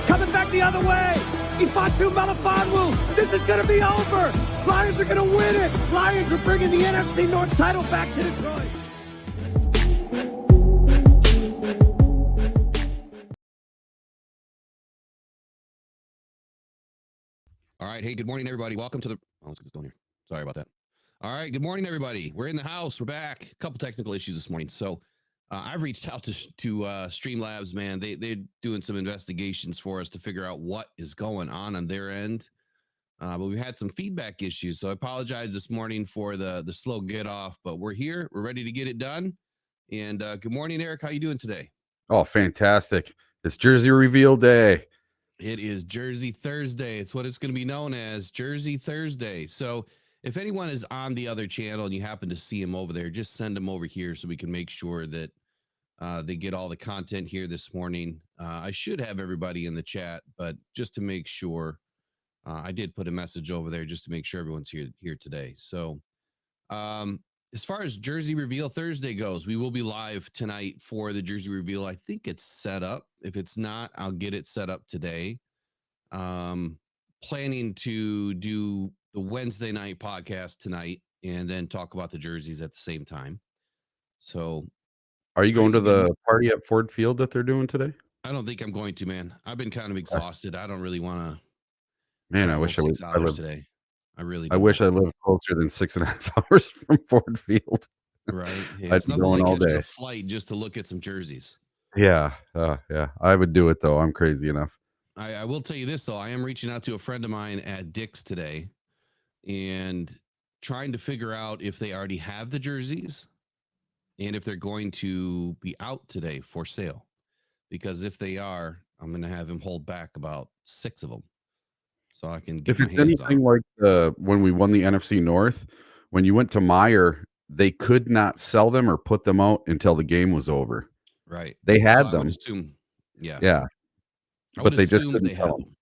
Coming back the other way. Ifatu Melifonwu. This is going to be over. Lions are going to win it. Lions are bringing the NFC North title back to Detroit. All right. Hey, good morning, everybody. Welcome to the... Oh, let's get this going here. Sorry about that. All right. Good morning, everybody. We're in the house. We're back. A couple technical issues this morning. So I've reached out to Streamlabs, man. They're doing some investigations for us to figure out what is going on their end. But we've had some feedback issues. So I apologize this morning for the slow get off, but we're here. We're ready to get it done. And good morning, Eric. How you doing today? Oh, fantastic. It's Jersey Reveal Day. It is Jersey Thursday. It's what it's going to be known as, Jersey Thursday. So if anyone is on the other channel and you happen to see them over there, just send them over here so we can make sure that they get all the content here this morning. I should have everybody in the chat, but just to make sure, I did put a message over there just to make sure everyone's here today. So as far as Jersey Reveal Thursday goes, we will be live tonight for the Jersey Reveal. I think it's set up. If it's not, I'll get it set up today. Planning to do the Wednesday night podcast tonight and then talk about the jerseys at the same time. So are you going to the party at Ford Field that they're doing today? I don't think I'm going to, man. I've been kind of exhausted. I don't really want to. Man, I wish I was today. I really I wish I lived closer than 6.5 hours from Ford Field. Right. Yeah, I'd it's be nothing going like all catching day. a flight just to look at some jerseys. Yeah. Yeah. I would do it though. I'm crazy enough. I will tell you this though. I am reaching out to a friend of mine at Dick's today and trying to figure out if they already have the jerseys and if they're going to be out today for sale. Because if they are, I'm going to have him hold back about 6 of them so I can get If my it's hands on anything like when we won the NFC North, when you went to Meyer, they could not sell them or put them out until the game was over. Right. They had so them. I would assume, yeah. Yeah. But they just couldn't sell them.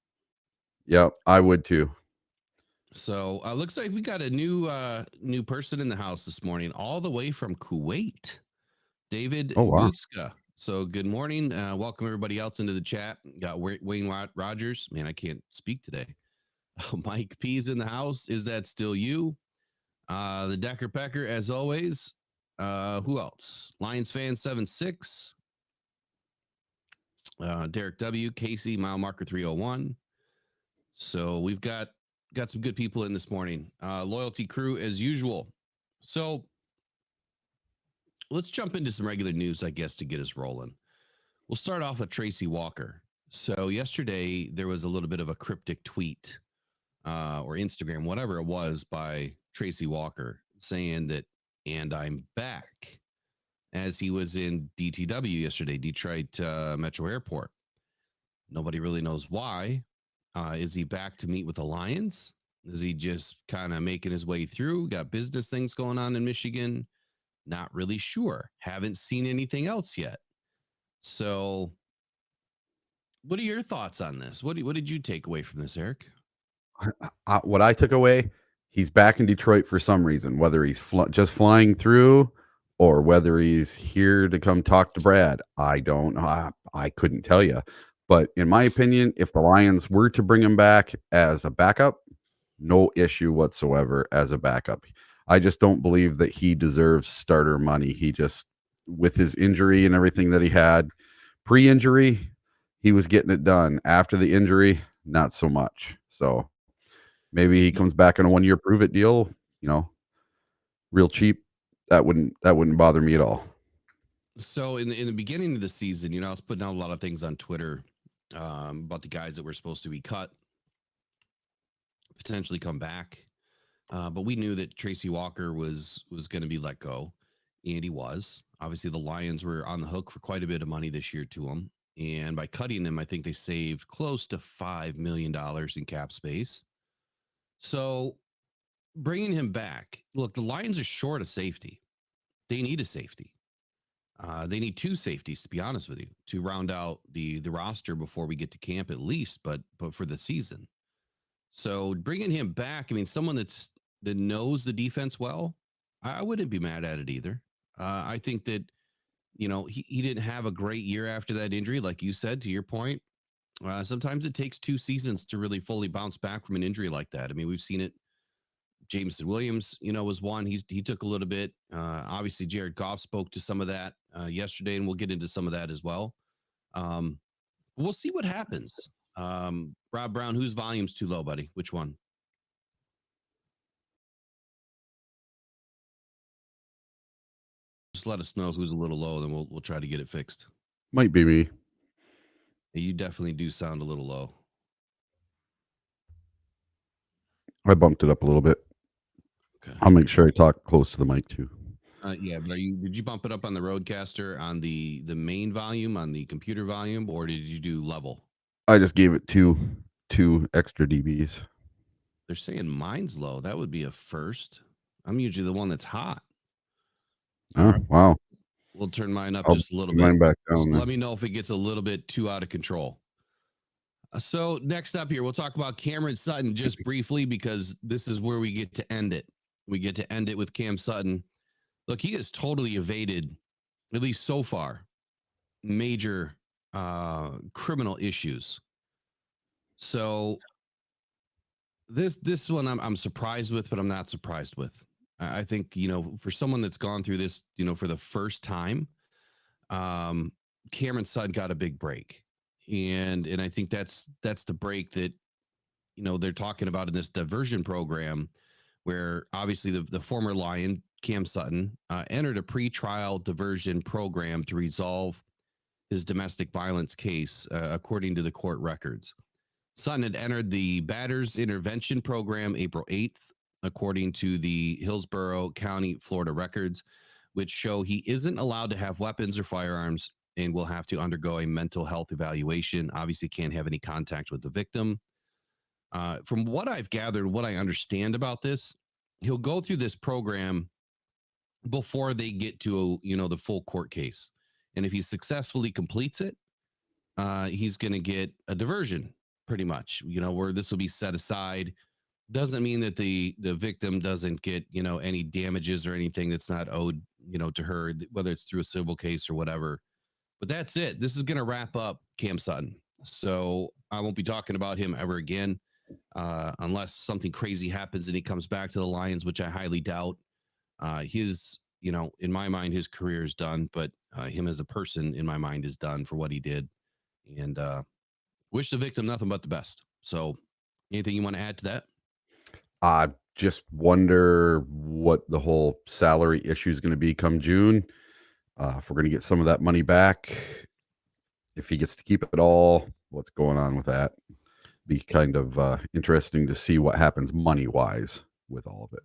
Yep, I would too. So looks like we got a new person in the house this morning, all the way from Kuwait, David Gutska. So good morning. Welcome everybody else into the chat. Got Wayne Rogers. Man, I can't speak today. Mike P's in the house. Is that still you? The Decker Pecker, as always. Who else? Lions fan 76. Derek W. Casey, mile marker 301. So we've got some good people in this morning. Loyalty crew as usual. So let's jump into some regular news, I guess, to get us rolling. We'll start off with Tracy Walker. So yesterday there was a little bit of a cryptic tweet or Instagram, whatever it was, by Tracy Walker saying that, and I'm back, as he was in DTW yesterday, Detroit Metro Airport. Nobody really knows why. Is he back to meet with the Lions? Is he just kind of making his way through? Got business things going on in Michigan? Not really sure. Haven't seen anything else yet. So what are your thoughts on this? What did you take away from this, Eric? what I took away, he's back in Detroit for some reason, whether he's just flying through or whether he's here to come talk to Brad. I don't know. I couldn't tell you. But in my opinion, if the Lions were to bring him back as a backup, no issue whatsoever as a backup. I just don't believe that he deserves starter money. He just, with his injury and everything that he had pre-injury, he was getting it done. After the injury, not so much. So maybe he comes back on a 1-year prove it deal, real cheap. That wouldn't bother me at all. So in the beginning of the season, I was putting out a lot of things on Twitter about the guys that were supposed to be cut, potentially come back. But we knew that Tracy Walker was going to be let go, and he was. Obviously, the Lions were on the hook for quite a bit of money this year to him. And by cutting him, I think they saved close to $5 million in cap space. So bringing him back, look, the Lions are short of safety. They need a safety. They need 2 safeties, to be honest with you, to round out the roster before we get to camp at least, but for the season. So bringing him back, I mean, someone that knows the defense well, I wouldn't be mad at it either. I think that, he didn't have a great year after that injury, like you said, to your point. Sometimes it takes 2 seasons to really fully bounce back from an injury like that. I mean, we've seen it. Jameson Williams, was one. He took a little bit. Obviously, Jared Goff spoke to some of that yesterday, and we'll get into some of that as well. We'll see what happens. Rob Brown, whose volume's too low, buddy? Which one? Just let us know who's a little low, then we'll try to get it fixed. Might be me. You definitely do sound a little low. I bumped it up a little bit. Okay. I'll make sure I talk close to the mic too. Yeah, but did you bump it up on the Roadcaster on the main volume, on the computer volume, or did you do level? I just gave it two extra dBs. They're saying mine's low. That would be a first. I'm usually the one that's hot. Oh, right. Wow. We'll turn mine up just a little bit. Mine back down. Let me know if it gets a little bit too out of control. So next up here, we'll talk about Cameron Sutton just briefly, because this is where we get to end it. We get to end it with Cam Sutton. Look, he has totally evaded, at least so far, major criminal issues. So this one I'm surprised with, but I'm not surprised with. I think, for someone that's gone through this, for the first time, Cameron Sutton got a big break. And I think that's the break that, they're talking about in this diversion program, where obviously the former Lion, Cam Sutton, entered a pre-trial diversion program to resolve his domestic violence case, according to the court records. Sutton had entered the Batters Intervention Program April 8th, according to the Hillsborough County, Florida records, which show he isn't allowed to have weapons or firearms and will have to undergo a mental health evaluation. Obviously can't have any contact with the victim. From what I've gathered, what I understand about this, he'll go through this program before they get to, the full court case. And if he successfully completes it, he's going to get a diversion, pretty much, where this will be set aside. Doesn't mean that the victim doesn't get, any damages or anything that's not owed, to her, whether it's through a civil case or whatever. But that's it. This is going to wrap up Cam Sutton. So I won't be talking about him ever again, unless something crazy happens and he comes back to the Lions, which I highly doubt. His, in my mind, his career is done, but him as a person, in my mind, is done for what he did. And wish the victim nothing but the best. So anything you want to add to that? I just wonder what the whole salary issue is going to be come June. If we're going to get some of that money back, if he gets to keep it all, what's going on with that? Be kind of interesting to see what happens money-wise with all of it.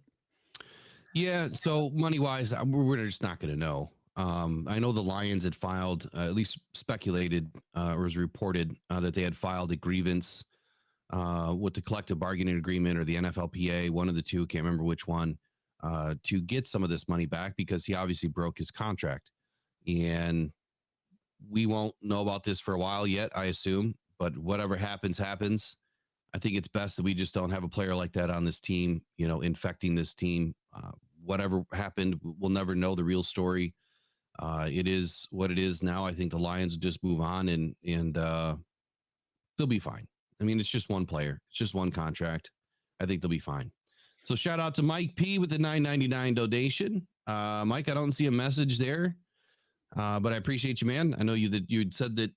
Yeah, so money-wise, we're just not going to know. I know the Lions had filed, at least speculated, or was reported that they had filed a grievance with the collective bargaining agreement or the NFLPA, one of the two, can't remember which one, to get some of this money back, because he obviously broke his contract. And we won't know about this for a while yet, I assume, but whatever happens. I think it's best that we just don't have a player like that on this team, infecting this team. Whatever happened, we'll never know the real story. It is what it is now. I think the Lions just move on and they'll be fine. I mean, it's just one player. It's just one contract. I think they'll be fine. So shout out to Mike P with the $9.99 donation. Mike, I don't see a message there, but I appreciate you, man. I know you'd said that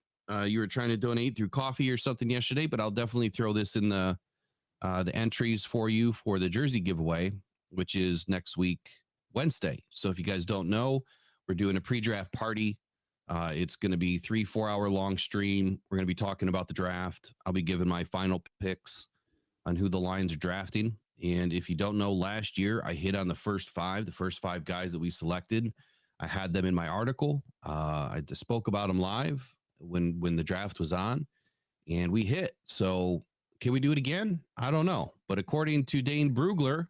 you were trying to donate through coffee or something yesterday, but I'll definitely throw this in the entries for you for the jersey giveaway, which is next week, Wednesday. So if you guys don't know, we're doing a pre-draft party. It's going to be 3-4 hour long stream. We're going to be talking about the draft. I'll be giving my final picks on who the Lions are drafting. And if you don't know, last year I hit on the first five guys that we selected. I had them in my article. I just spoke about them live when the draft was on, and we hit. So can we do it again? I don't know. But according to Dane Brugler,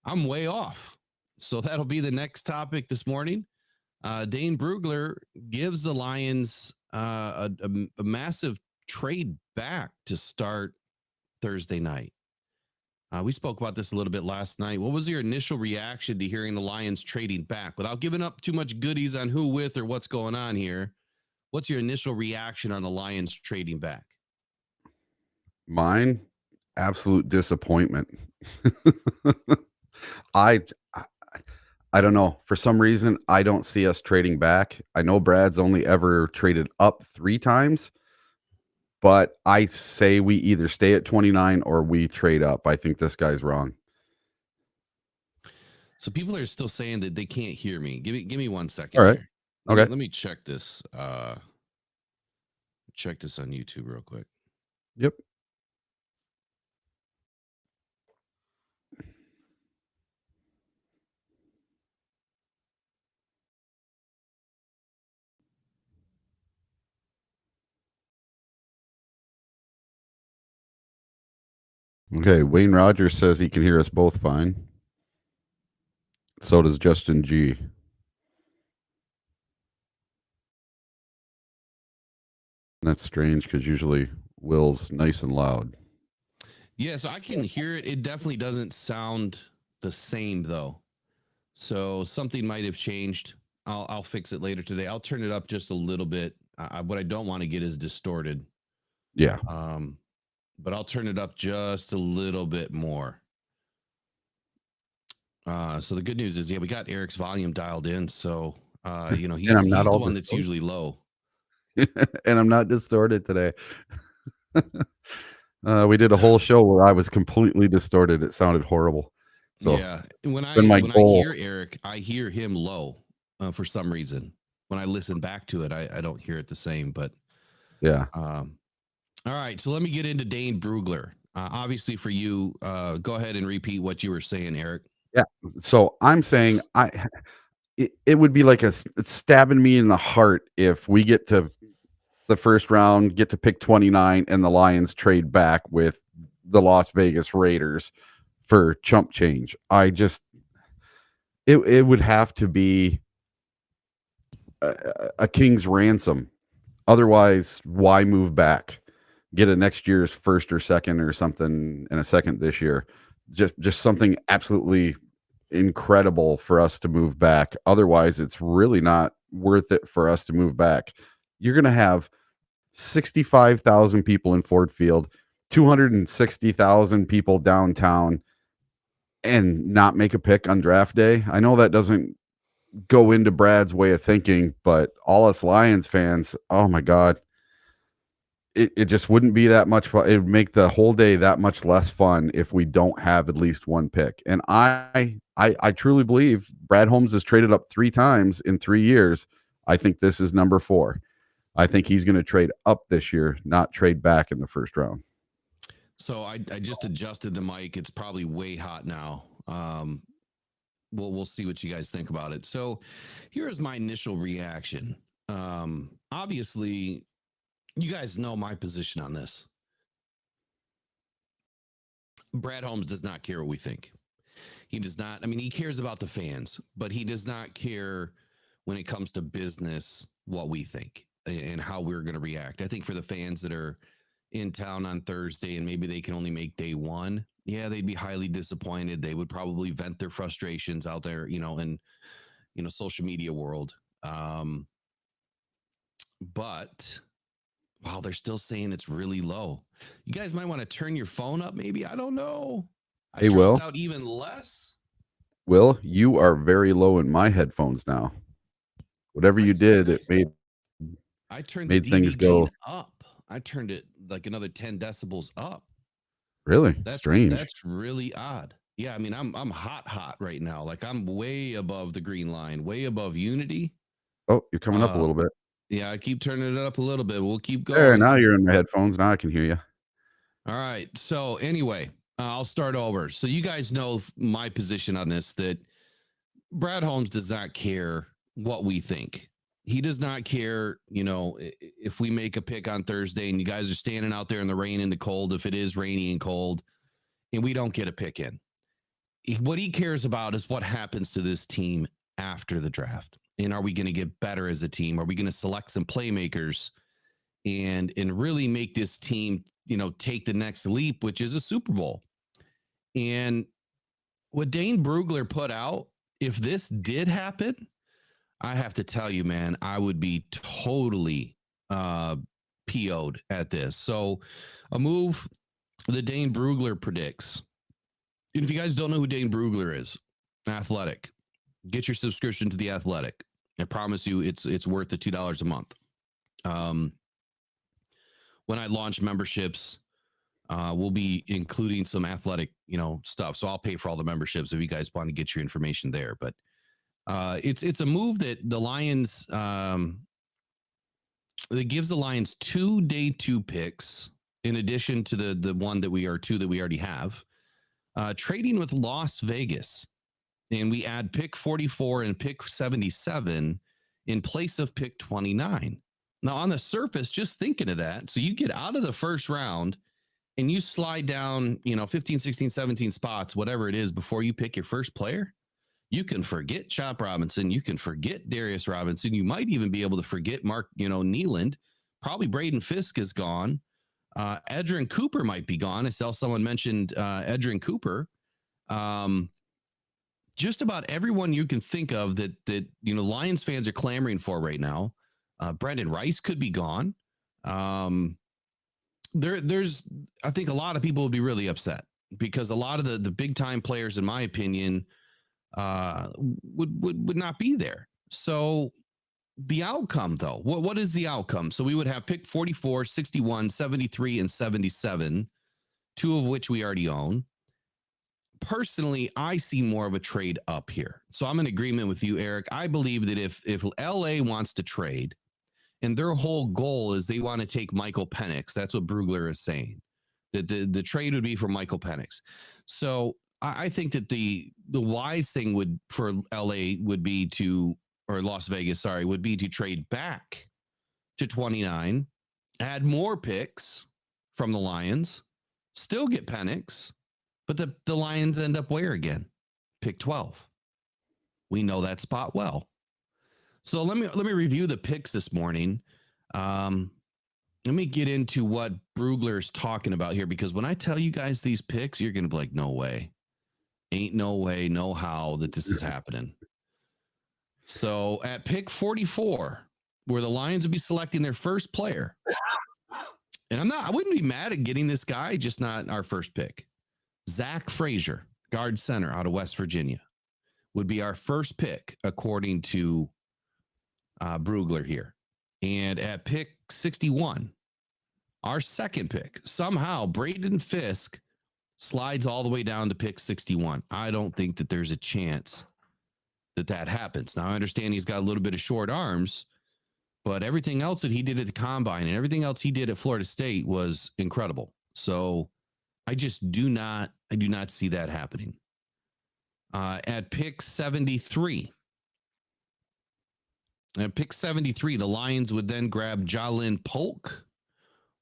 I'm way off. So that'll be the next topic this morning. Dane Brugler gives the Lions a massive trade back to start Thursday night. We spoke about this a little bit last night. What was your initial reaction to hearing the Lions trading back without giving up too much goodies on who with or what's going on here? What's your initial reaction on the Lions trading back? Mine, absolute disappointment. I don't know. For some reason, I don't see us trading back. I know Brad's only ever traded up 3 times, but I say we either stay at 29 or we trade up. I think this guy's wrong. So people are still saying that they can't hear me. Give me 1 second. All right. Here. Okay. Let me check this. Check this on YouTube real quick. Yep. Okay, Wayne Rogers says he can hear us both fine. So does Justin G. That's strange because usually Will's nice and loud. Yeah, so I can hear it. It definitely doesn't sound the same though. So something might have changed. I'll fix it later today. I'll turn it up just a little bit. What I don't want to get is distorted. Yeah. But I'll turn it up just a little bit more. So the good news is, we got Eric's volume dialed in. So, he's the one that's usually low. And I'm not distorted today. We did a whole show where I was completely distorted. It sounded horrible. So yeah, when I hear Eric, I hear him low for some reason. When I listen back to it, I don't hear it the same. But yeah. All right, so let me get into Dane Brugler. Obviously, for you, go ahead and repeat what you were saying, Eric. Yeah. So I'm saying it would be like it's stabbing me in the heart if we get to the first round, get to pick 29, and the Lions trade back with the Las Vegas Raiders for chump change. It would have to be a king's ransom. Otherwise, why move back? Get a next year's first or second or something and a second this year. Just something absolutely incredible for us to move back. Otherwise, it's really not worth it for us to move back. You're going to have 65,000 people in Ford Field, 260,000 people downtown, and not make a pick on draft day. I know that doesn't go into Brad's way of thinking, but all us Lions fans, oh my God, it just wouldn't be that much fun. It would make the whole day that much less fun if we don't have at least one pick. And I truly believe Brad Holmes has traded up 3 times in 3 years. I think this is number 4. I think he's going to trade up this year, not trade back in the first round. So I just adjusted the mic. It's probably way hot now. We'll see what you guys think about it. So here's my initial reaction. Obviously, you guys know my position on this. Brad Holmes does not care what we think. He does not. I mean, he cares about the fans, but he does not care when it comes to business what we think and how we're going to react. I think for the fans that are, in town on Thursday and maybe they can only make day one, yeah, they'd be highly disappointed. They would probably vent their frustrations out there, in social media world. But wow, they're still saying it's really low. You guys might want to turn your phone up, maybe. I don't know. I Hey, dropped out even less. Will, you are very low in my headphones now. Whatever you did, it I turned made the things DB go gain up. I turned it like another 10 decibels up. really strange. That's really odd. Yeah, I mean, I'm hot right now. Like I'm way above the green line, way above unity. Oh, you're coming up a little bit. Yeah, I keep turning it up a little bit. We'll keep going. There, now you're in the headphones. Now I can hear you. All right. So anyway, I'll start over. So you guys know my position on this, that Brad Holmes does not care what we think. He does not care, if we make a pick on Thursday and you guys are standing out there in the rain and the cold, if it is rainy and cold, and we don't get a pick in. What he cares about is what happens to this team after the draft. And are we going to get better as a team? Are we going to select some playmakers and really make this team, take the next leap, which is a Super Bowl? And what Dane Brugler put out, if this did happen, I have to tell you, man, I would be totally PO'd at this. So a move that Dane Brugler predicts. And if you guys don't know who Dane Brugler is, Athletic, get your subscription to The Athletic. I promise you it's worth the $2 a month. When I launch memberships, we'll be including some Athletic, stuff. So I'll pay for all the memberships if you guys want to get your information there. But it's a move that the Lions that gives the Lions 2 day 2 picks in addition to the one that we already have. Trading with Las Vegas, and we add pick 44 and pick 77 in place of pick 29. Now, on the surface, just thinking of that, so you get out of the first round and you slide down, 15, 16, 17 spots, whatever it is, before you pick your first player. You can forget Chop Robinson. You can forget Darius Robinson. You might even be able to forget Mark, Nealand. Probably Braden Fisk is gone. Edrin Cooper might be gone. I saw someone mentioned Edrin Cooper. Just about everyone you can think of that Lions fans are clamoring for right now. Brendan Rice could be gone. There's I think a lot of people would be really upset because a lot of the big time players, in my opinion, would not be there. So the outcome, though, what is the outcome? So we would have pick 44, 61, 73, and 77, 2 of which we already own. Personally, I see more of a trade up here. So I'm in agreement with you, Eric. I believe that if LA wants to trade and their whole goal is they want to take Michael Penix, that's what Brugler is saying, that the trade would be for Michael Penix. So I think that the wise thing for LA would be to, or Las Vegas, would be to trade back to 29, add more picks from the Lions, still get Penix, but the Lions end up where again? Pick 12. We know that spot well. So let me review the picks this morning. Let me get into what Brugler's talking about here, because when I tell you guys these picks, you're going to be like, no way. Ain't no way, no how that this is happening. So at pick 44, where the Lions would be selecting their first player, and I wouldn't be mad at getting this guy, just not our first pick. Zach Frazier, guard center out of West Virginia, would be our first pick, according to Brugler here. And at pick 61, our second pick, somehow Braden Fisk slides all the way down to pick 61. I don't think that there's a chance that happens. Now, I understand he's got a little bit of short arms, but everything else that he did at the combine and everything else he did at Florida State was incredible. So I do not see that happening. At pick 73, the Lions would then grab Jalen Polk,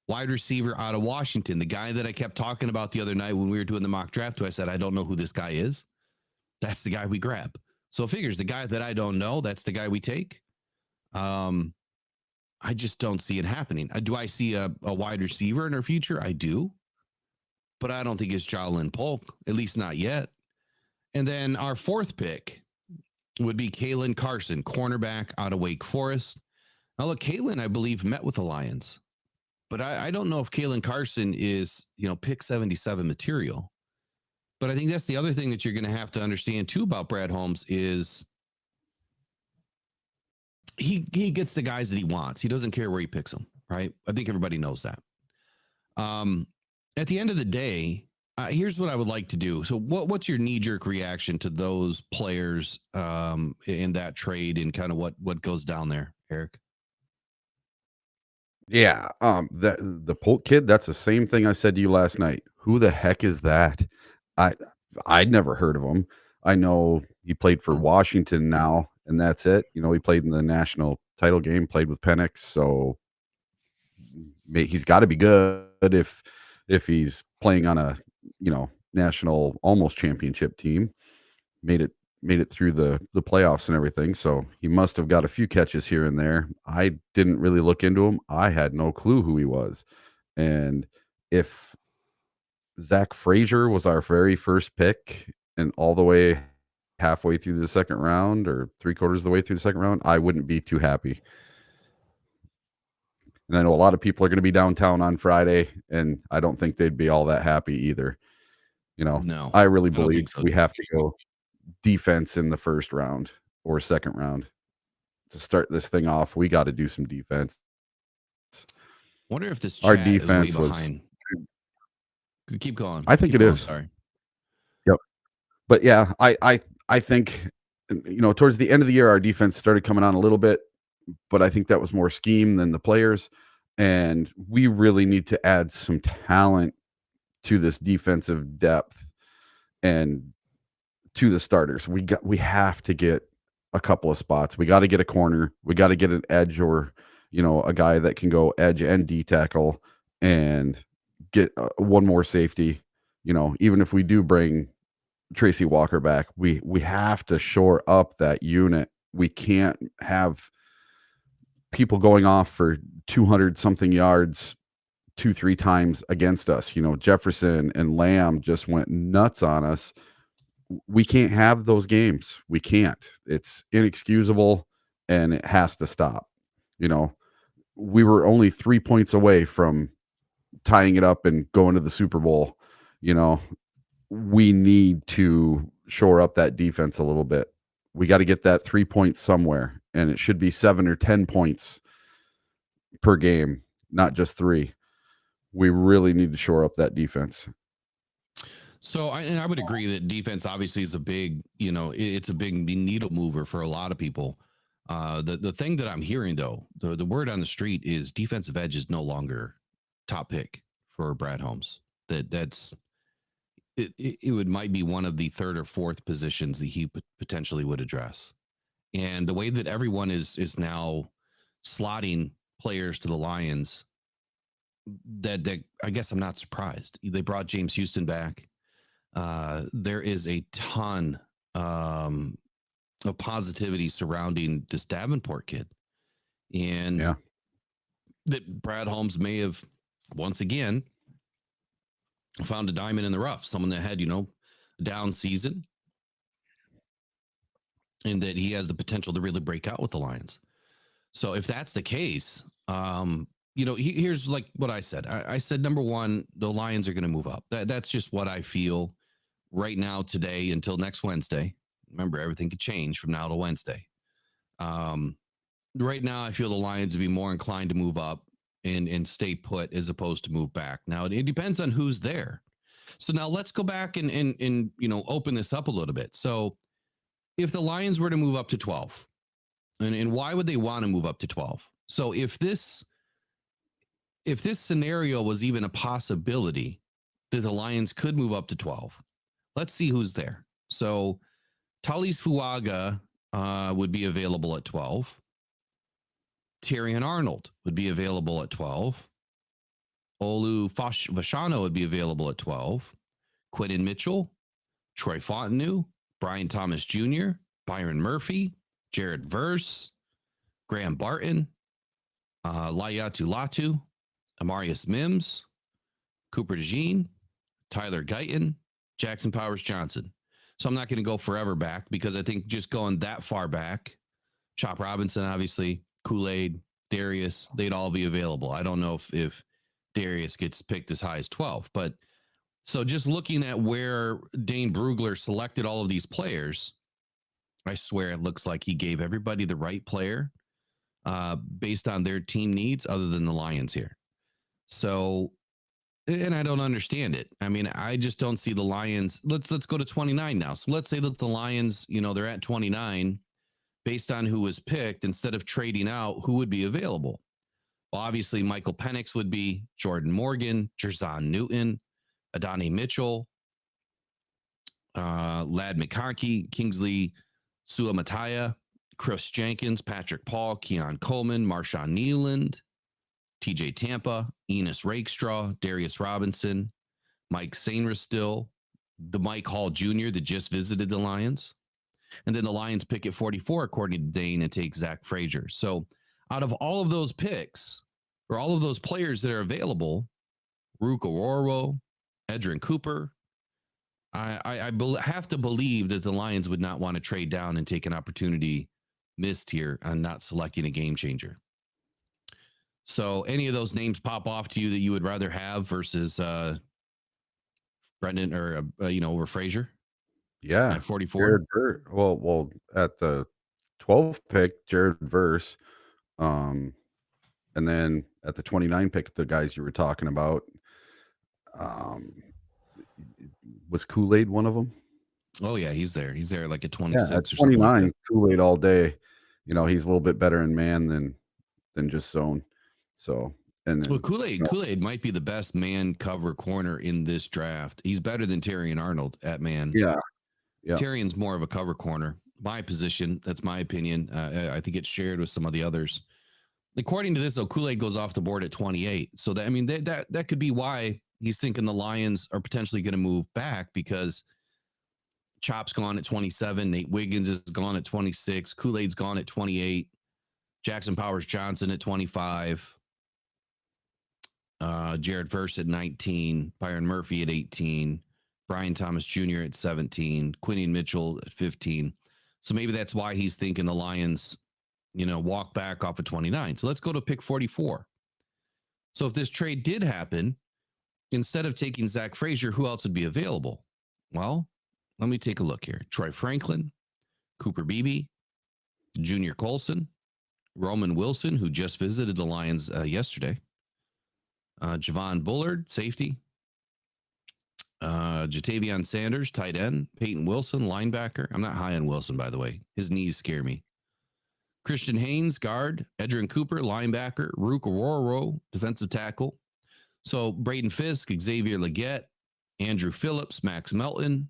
wide receiver out of Washington, the guy that I kept talking about the other night when we were doing the mock draft, who I said, I don't know who this guy is. That's the guy we grab. So it figures the guy that I don't know, that's the guy we take. I just don't see it happening. Do I see a wide receiver in her future? I do. But I don't think it's Jalen Polk, at least not yet. And then our fourth pick would be Kaylin Carson, cornerback out of Wake Forest. Now, look, Kaylin, I believe, met with the Lions. But I don't know if Kaylin Carson is, pick 77 material. But I think that's the other thing that you're going to have to understand, too, about Brad Holmes is he gets the guys that he wants. He doesn't care where he picks them, right? I think everybody knows that. At the end of the day, here's what I would like to do. So what's your knee-jerk reaction to those players in that trade and kind of what goes down there, Eric? Yeah, the Polk kid, that's the same thing I said to you last night. Who the heck is that? I'd never heard of him. I know he played for Washington now, and that's it. He played in the national title game, played with Penix, so he's got to be good if he's playing on a national almost championship team. Made it through the playoffs and everything, so he must have got a few catches here and there. I didn't really look into him. I had no clue who he was. And if Zach Frazier was our very first pick and all the way halfway through the second round or 3/4 of the way through the second round, I wouldn't be too happy. And I know a lot of people are going to be downtown on Friday, and I don't think they'd be all that happy either. No, I really I don't believe think so. we have to go defense in the first round or second round to start this thing off. We got to do some defense. Wonder if this Our chat defense is way was behind. Keep going. I think Keep it going, is. Sorry. Yep. But yeah, I think towards the end of the year our defense started coming on a little bit, but I think that was more scheme than the players, and we really need to add some talent to this defensive depth and to the starters. We have to get a couple of spots. We got to get a corner. We got to get an edge or a guy that can go edge and D tackle and get one more safety. Even if we do bring Tracy Walker back, we have to shore up that unit. We can't have people going off for 200 something yards 2-3 times against us. Jefferson and Lamb just went nuts on us. We can't have those games. We can't. It's inexcusable and it has to stop. We were only 3 points away from tying it up and going to the Super Bowl. We need to shore up that defense a little bit. We got to get that 3 points somewhere, and it should be 7 or 10 points per game, not just 3. We really need to shore up that defense. So I would agree that defense obviously is a big, it's a big needle mover for a lot of people. The thing that I'm hearing though, the word on the street is defensive edge is no longer top pick for Brad Holmes. That's it might be one of the third or fourth positions that he potentially would address. And the way that everyone is now slotting players to the Lions, that I guess I'm not surprised. They brought James Houston back. There is a ton of positivity surrounding this Davenport kid. And that Brad Holmes may have, once again, found a diamond in the rough, someone that had, a down season, and that he has the potential to really break out with the Lions. So if that's the case, here's like what I said. I said, number one, the Lions are going to move up. That's just what I feel right now, today, until next Wednesday. Remember, everything could change from now to Wednesday. Right now, I feel the Lions would be more inclined to move up and stay put as opposed to move back. Now, it depends on who's there. So now let's go back and open this up a little bit. So if the Lions were to move up to 12, and why would they want to move up to 12? So if this scenario was even a possibility that the Lions could move up to 12, let's see who's there. So Talis Fuaga would be available at 12. Terrian Arnold would be available at 12. Olu Vashano would be available at 12. Quinton Mitchell, Troy Fontenot, Brian Thomas Jr., Byron Murphy, Jared Verse, Graham Barton, Layatu Latu, Amarius Mims, Cooper DeJean, Tyler Guyton, Jackson Powers Johnson. So I'm not going to go forever back because I think just going that far back, Chop Robinson, obviously, Kool-Aid, Darius, they'd all be available. I don't know if Darius gets picked as high as 12, but so just looking at where Dane Brugler selected all of these players, I swear it looks like he gave everybody the right player based on their team needs other than the Lions here. So, and I don't understand it. I mean, I just don't see the Lions. Let's go to 29 now. So let's say that the Lions, they're at 29 based on who was picked. Instead of trading out, who would be available? Well, obviously, Michael Penix would be, Jordan Morgan, Jerzon Newton, Adonai Mitchell, Lad McConkey, Kingsley Suamataia, Chris Jenkins, Patrick Paul, Keon Coleman, Marshawn Nealand, TJ Tampa, Enos Rakestraw, Darius Robinson, Mike Sainristil, the Mike Hall Jr. that just visited the Lions. And then the Lions pick at 44, according to Dane, and take Zach Frazier. So out of all of those picks, or all of those players that are available, Rook Ororo, Edrin Cooper, I have to believe that the Lions would not want to trade down and take an opportunity missed here on not selecting a game changer. So any of those names pop off to you that you would rather have versus Brendan or, over Frazier? Yeah. At 44? Well, at the 12th pick, Jared Verse. And then at the 29 pick, the guys you were talking about, was Kool-Aid one of them? Oh, yeah, he's there. He's there like at 26 at or something 29, like Kool-Aid all day. He's a little bit better in man than just zone. So, and then, well, Kool-Aid might be the best man cover corner in this draft. He's better than Terrion Arnold at man. Yeah. Terrion's more of a cover corner. My position, that's my opinion. I think it's shared with some of the others. According to this, though, Kool-Aid goes off the board at 28. So that could be why he's thinking the Lions are potentially going to move back, because Chop's gone at 27. Nate Wiggins is gone at 26. Kool-Aid's gone at 28. Jackson Powers Johnson at 25. Jared Verse at 19. Byron Murphy at 18. Brian Thomas Jr. at 17. Quinion Mitchell at 15. So maybe that's why he's thinking the Lions, walk back off of 29. So let's go to pick 44. So if this trade did happen, instead of taking Zach Frazier, who else would be available? Well, let me take a look here. Troy Franklin, Cooper Beebe, Junior Colson, Roman Wilson, who just visited the Lions yesterday, Javon Bullard, safety, Jatavion Sanders, tight end, Peyton Wilson, linebacker. I'm not high on Wilson, by the way. His knees scare me. Christian Haynes, guard, Edrin Cooper, linebacker, Rook Ororo, defensive tackle. So Braden Fisk, Xavier Legette, Andrew Phillips, Max Melton,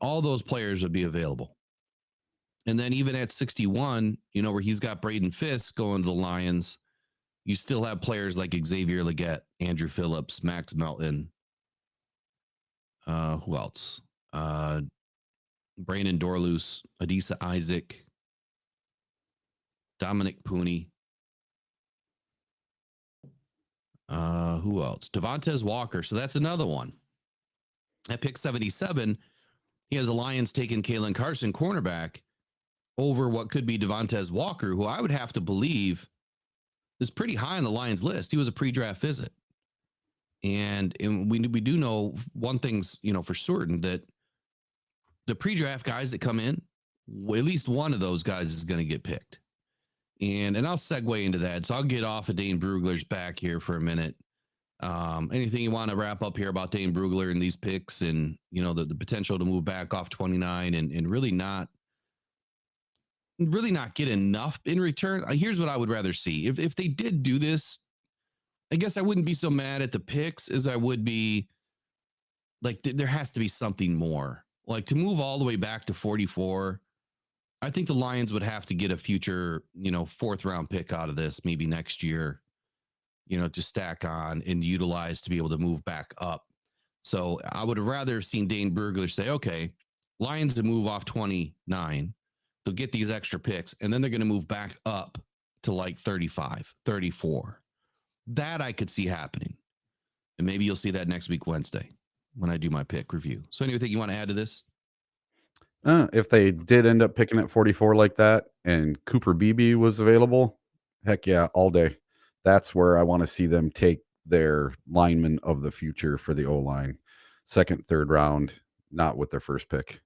all those players would be available. And then even at 61, where he's got Braden Fisk going to the Lions, you still have players like Xavier Legette, Andrew Phillips, Max Melton. Who else? Brandon Dorlus, Adisa Isaac, Dominic Pooney. Who else? Devontae Walker. So that's another one. At pick 77, he has the Lions taking Kalen Carson, cornerback, over what could be Devontae Walker, who I would have to believe is pretty high on the Lions list. He was a pre-draft visit. And we do know one thing's, for certain, that the pre-draft guys that come in, at least one of those guys is going to get picked. And I'll segue into that. So I'll get off of Dane Brugler's back here for a minute. Anything you want to wrap up here about Dane Brugler and these picks and, the potential to move back off 29 and really not get enough in return? Here's what I would rather see. If they did do this, I guess I wouldn't be so mad at the picks as I would be like, there has to be something more. Like, to move all the way back to 44, I think the Lions would have to get a future, 4th round pick out of this, maybe next year, to stack on and utilize to be able to move back up. So I would have rather seen Dane Brugler say, okay, Lions to move off 29. They'll get these extra picks, and then they're going to move back up to like 35, 34. That I could see happening. And maybe you'll see that next week, Wednesday, when I do my pick review. So anything you want to add to this? If they did end up picking at 44 like that and Cooper Beebe was available, heck yeah, all day. That's where I want to see them take their lineman of the future for the O-line. Second, third round, not with their first pick.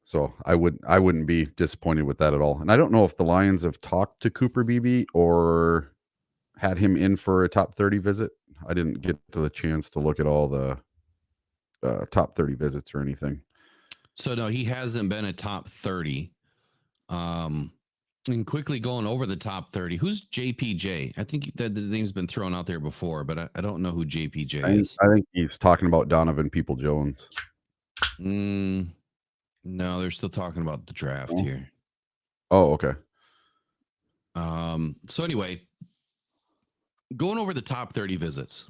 So I wouldn't be disappointed with that at all. And I don't know if the Lions have talked to Cooper Beebe or had him in for a top 30 visit. I didn't get to the chance to look at all the top 30 visits or anything. So no, he hasn't been a top 30. And quickly going over the top 30, who's JPJ? I think that the name's been thrown out there before, but I don't know who JPJ is. I think he's talking about Donovan Peoples-Jones. No, they're still talking about the draft here. Oh, okay. So anyway, going over the top 30 visits.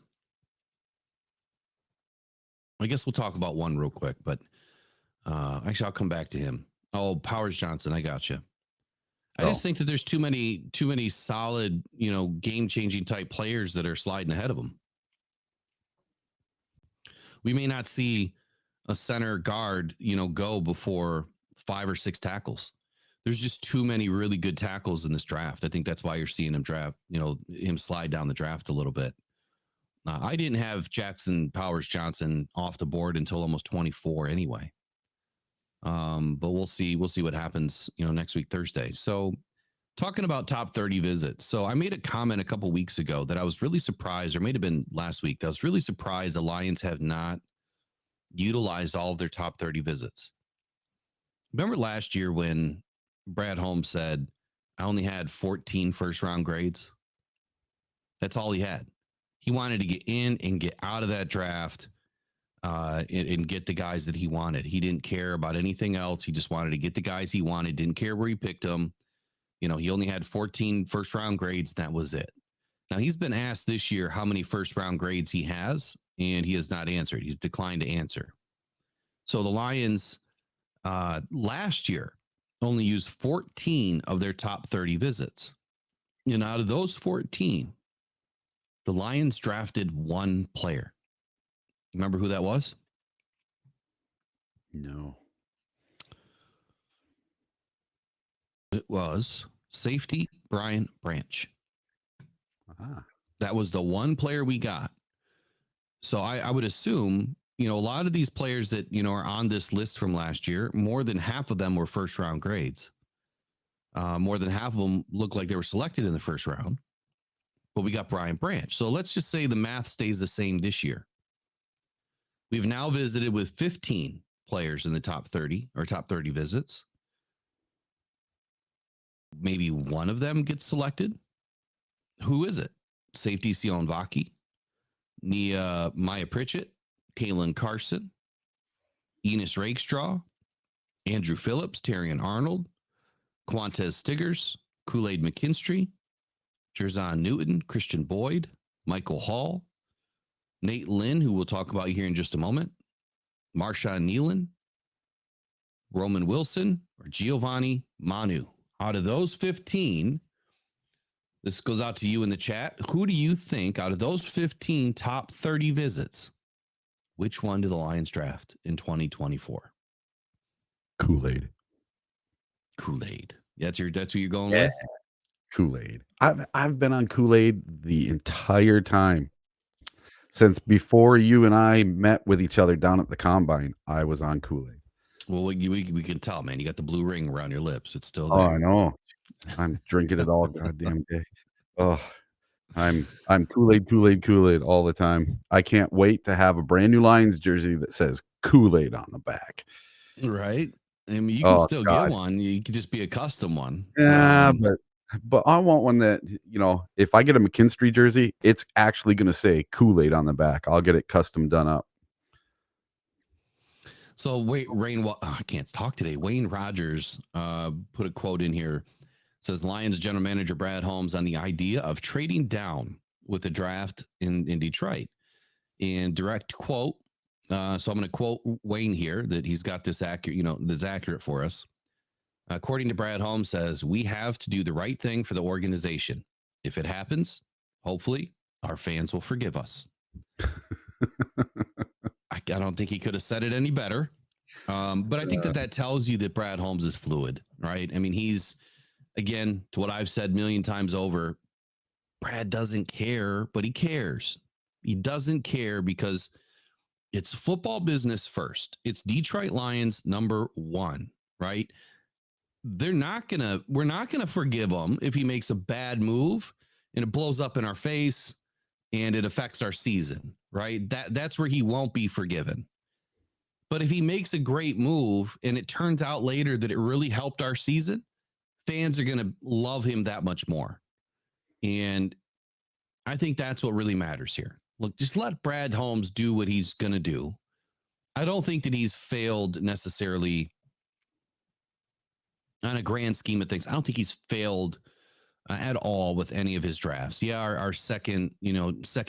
I guess we'll talk about one real quick, but actually I'll come back to him. Oh, Powers Johnson, I got you. I just think that there's too many solid, game-changing type players that are sliding ahead of him. We may not see a center guard, go before 5 or 6 tackles. There's just too many really good tackles in this draft. I think that's why you're seeing him him slide down the draft a little bit. I didn't have Jackson Powers Johnson off the board until almost 24 anyway. But we'll see what happens, next week, Thursday. So talking about top 30 visits. So I made a comment a couple weeks ago that I was really surprised, or may have been last week, that I was really surprised the Lions have not utilized all of their top 30 visits. Remember last year when Brad Holmes said, I only had 14 first round grades? That's all he had. He wanted to get in and get out of that draft and get the guys that he wanted. He didn't care about anything else. He just wanted to get the guys he wanted. Didn't care where he picked them. He only had 14 first round grades. And that was it. Now he's been asked this year how many first round grades he has, and he has not answered. He's declined to answer. So the Lions last year only used 14 of their top 30 visits. And out of those 14, the Lions drafted one player. Remember who that was? No. It was safety Brian Branch. That was the one player we got. So I would assume, a lot of these players that, are on this list from last year, more than half of them were first round grades. More than half of them look like they were selected in the first round. But we got Brian Branch. So let's just say the math stays the same this year. We've now visited with 15 players in the top 30 or top 30 visits. Maybe one of them gets selected. Who is it? Safety Sion Vaki, Nia Maya Pritchett, Kalen Carson, Enos Rakestraw, Andrew Phillips, Terrion Arnold, Quantez Stiggers, Kool-Aid McKinstry, Jerzon Newton, Christian Boyd, Michael Hall, Nate Lynn, who we'll talk about here in just a moment, Marshawn Nealon, Roman Wilson, or Giovanni Manu. Out of those 15, this goes out to you in the chat. Who do you think out of those 15 top 30 visits, which one do the Lions draft in 2024? Kool-Aid. Kool-Aid. That's who you're going with? Kool-Aid. I've been on Kool-Aid the entire time. Since before you and I met with each other down at the combine, I was on Kool-Aid. Well, we can tell, man. You got the blue ring around your lips. It's still there. Oh, I know. I'm drinking it all goddamn day. Oh, I'm Kool-Aid all the time. I can't wait to have a brand new Lions jersey that says Kool-Aid on the back. Right. I mean, you can still get one. You could just be a custom one. Yeah, but I want one that, if I get a McKinstry jersey, it's actually going to say Kool-Aid on the back. I'll get it custom done up. So I can't talk today. Wayne Rogers put a quote in here. It says Lions general manager Brad Holmes on the idea of trading down with the draft in Detroit. And direct quote. So I'm going to quote Wayne here that he's got this accurate, that's accurate for us. According to Brad Holmes, says we have to do the right thing for the organization. If it happens, hopefully our fans will forgive us. I don't think he could have said it any better. But I think that tells you that Brad Holmes is fluid, right? I mean, he's, again, to what I've said a million times over, Brad doesn't care, but he cares. He doesn't care because it's football business first. It's Detroit Lions #1, right? We're not gonna forgive him if he makes a bad move and it blows up in our face and it affects our season, right? That's where he won't be forgiven. But if he makes a great move and it turns out later that it really helped our season, fans are gonna love him that much more. And I think that's what really matters here. Look, just let Brad Holmes do what he's gonna do. I don't think that he's failed necessarily on a grand scheme of things. I don't think he's failed at all with any of his drafts. Yeah, our second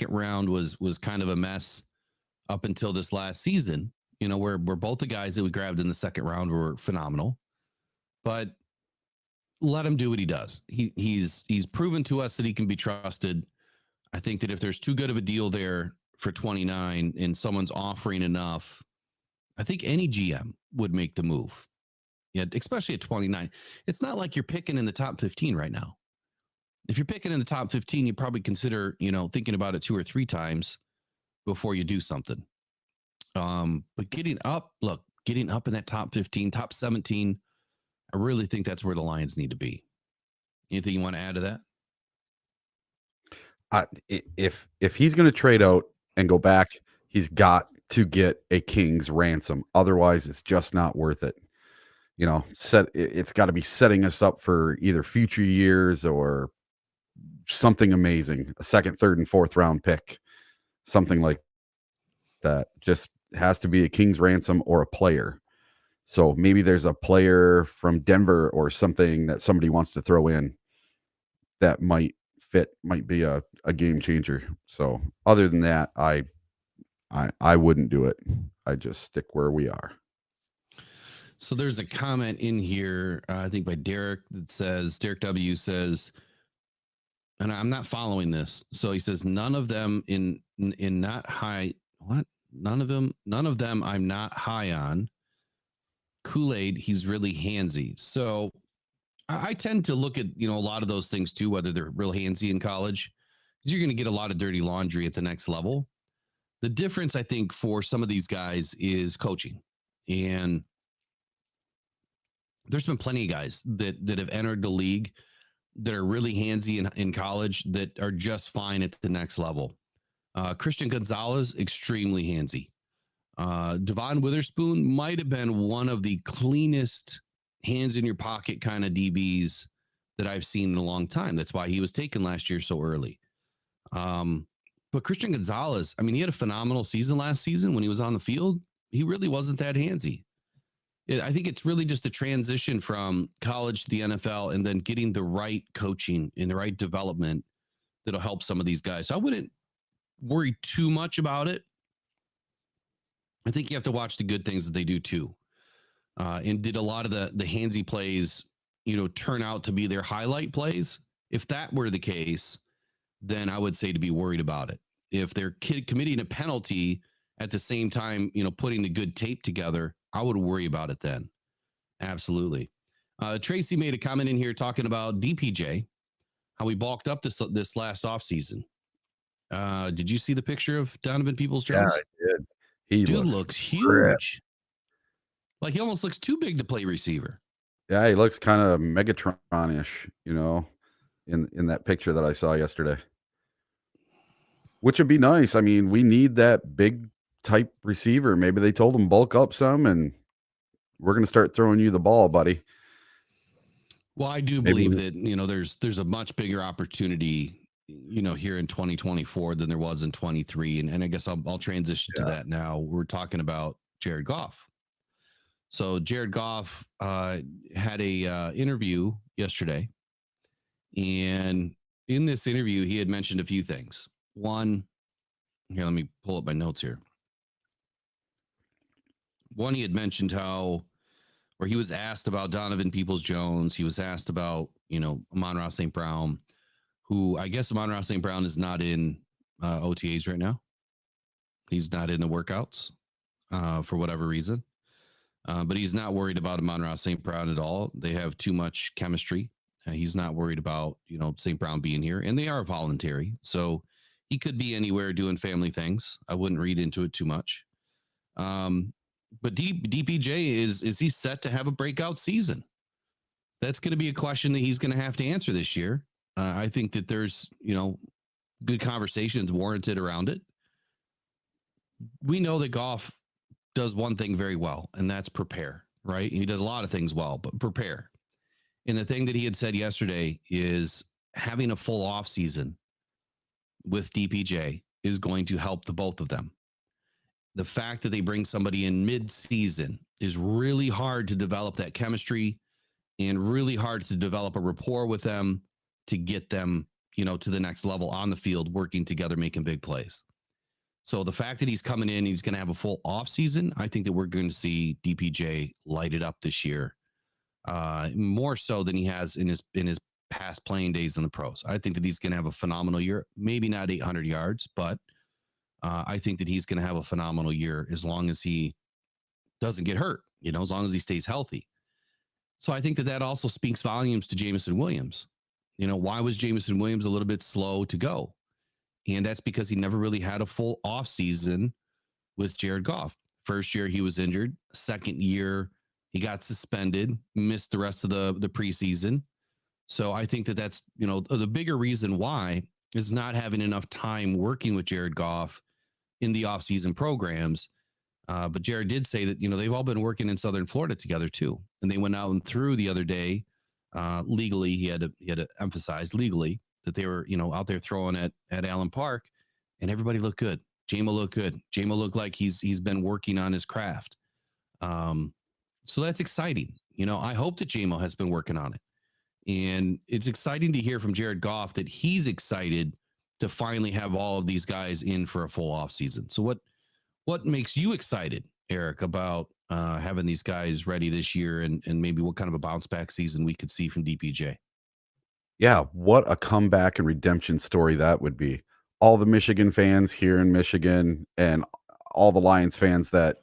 round was kind of a mess up until this last season. Where both the guys that we grabbed in the second round were phenomenal, but let him do what he does. He's proven to us that he can be trusted. I think that if there's too good of a deal there for 29 and someone's offering enough, I think any GM would make the move. Yeah, especially at 29. It's not like you're picking in the top 15 right now. If you're picking in the top 15, you probably consider, thinking about it 2 or 3 times before you do something. But getting up in that top 15, top 17, I really think that's where the Lions need to be. Anything you want to add to that? If he's going to trade out and go back, he's got to get a king's ransom. Otherwise, it's just not worth it. It's got to be setting us up for either future years or something amazing, a second, third, and fourth round pick, something like that. Just has to be a king's ransom or a player. So maybe there's a player from Denver or something that somebody wants to throw in that might be a game changer. So other than that, I wouldn't do it. I just stick where we are. So there's a comment in here, I think by Derek, that says, Derek W says, and I'm not following this. So he says, none of them in not high. What? None of them I'm not high on. Kool-Aid, he's really handsy. So I tend to look at, a lot of those things too, whether they're real handsy in college, because you're going to get a lot of dirty laundry at the next level. The difference, I think, for some of these guys is coaching. And there's been plenty of guys that have entered the league that are really handsy in college that are just fine at the next level. Christian Gonzalez, extremely handsy. Devon Witherspoon might have been one of the cleanest hands in your pocket kind of DBs that I've seen in a long time. That's why he was taken last year so early. But Christian Gonzalez, I mean, he had a phenomenal season last season when he was on the field. He really wasn't that handsy. I think it's really just a transition from college to the NFL and then getting the right coaching and the right development that'll help some of these guys. So I wouldn't worry too much about it. I think you have to watch the good things that they do too. And did a lot of the handsy plays, turn out to be their highlight plays? If that were the case, then I would say to be worried about it. If they're committing a penalty at the same time, putting the good tape together, I would worry about it then. Absolutely. Tracy made a comment in here talking about DPJ, how we balked up this last offseason. Did you see the picture of Donovan Peoples-Jones? Yeah, I did. He looks huge. Like he almost looks too big to play receiver. Yeah, he looks kind of Megatron-ish, in that picture that I saw yesterday. Which would be nice. I mean, we need that big type receiver. Maybe they told him bulk up some and we're going to start throwing you the ball, buddy. Well, I do believe that, there's a much bigger opportunity, here in 2024 than there was in 23. And I guess I'll transition to that now. We're talking about Jared Goff. So Jared Goff had a interview yesterday. And in this interview, he had mentioned a few things. One, here, let me pull up my notes here. One, he had mentioned how where he was asked about Donovan Peoples-Jones. He was asked about, Amon-Ra St. Brown, who I guess Amon-Ra St. Brown is not in OTAs right now. He's not in the workouts for whatever reason. But he's not worried about Amon-Ra St. Brown at all. They have too much chemistry. He's not worried about, St. Brown being here, and they are voluntary. So he could be anywhere doing family things. I wouldn't read into it too much. But DPJ, is he set to have a breakout season? That's going to be a question that he's going to have to answer this year. I think that there's, good conversations warranted around it. We know that Goff does one thing very well, and that's prepare, right? He does a lot of things well, but prepare. And the thing that he had said yesterday is having a full off season with DPJ is going to help the both of them. The fact that they bring somebody in mid-season is really hard to develop that chemistry and really hard to develop a rapport with them to get them, to the next level on the field, working together, making big plays. So the fact that he's coming in, he's going to have a full off season. I think that we're going to see DPJ light it up this year, more so than he has in his past playing days in the pros. I think that he's going to have a phenomenal year. Maybe not 800 yards, but I think that he's going to have a phenomenal year as long as he doesn't get hurt. As long as he stays healthy. So I think that also speaks volumes to Jameson Williams. Why was Jameson Williams a little bit slow to go? And that's because he never really had a full offseason with Jared Goff. First year, he was injured. Second year, he got suspended, missed the rest of the preseason. So I think that that's, the bigger reason why is not having enough time working with Jared Goff in the offseason programs. But Jared did say that, they've all been working in Southern Florida together, too. And they went out and threw the other day legally. He had to emphasize legally that they were, out there throwing at Allen Park, and everybody looked good. Jamo looked good. Jamo looked like he's been working on his craft. So that's exciting. I hope that Jamo has been working on it. And it's exciting to hear from Jared Goff that he's excited to finally have all of these guys in for a full off season. So what makes you excited, Eric, about having these guys ready this year, and maybe what kind of a bounce back season we could see from DPJ? Yeah, what a comeback and redemption story that would be. All the Michigan fans here in Michigan and all the Lions fans that,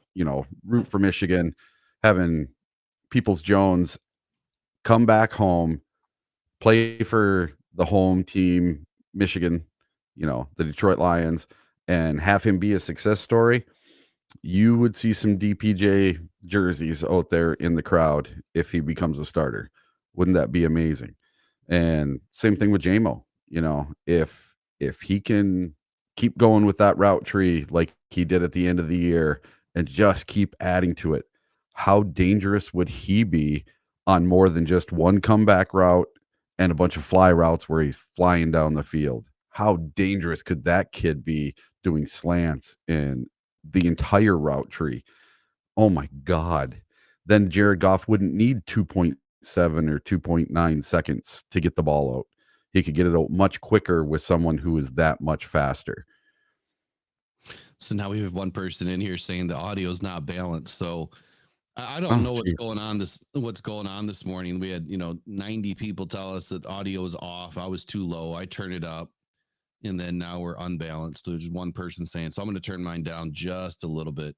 root for Michigan, having Peoples-Jones come back home, play for the home team, Michigan, the Detroit Lions, and have him be a success story. You would see some DPJ jerseys out there in the crowd if he becomes a starter. Wouldn't that be amazing? And same thing with Jamo. If he can keep going with that route tree like he did at the end of the year and just keep adding to it, how dangerous would he be on more than just one comeback route and a bunch of fly routes where he's flying down the field? How dangerous could that kid be doing slants and the entire route tree? Oh my God. Then Jared Goff wouldn't need 2.7 or 2.9 seconds to get the ball out. He could get it out much quicker with someone who is that much faster. So now we have one person in here saying the audio is not balanced. So I don't know what's going on this morning. We had 90 people tell us that audio is off. I was too low. I turned it up, and then now we're unbalanced. There's one person saying, so I'm going to turn mine down just a little bit.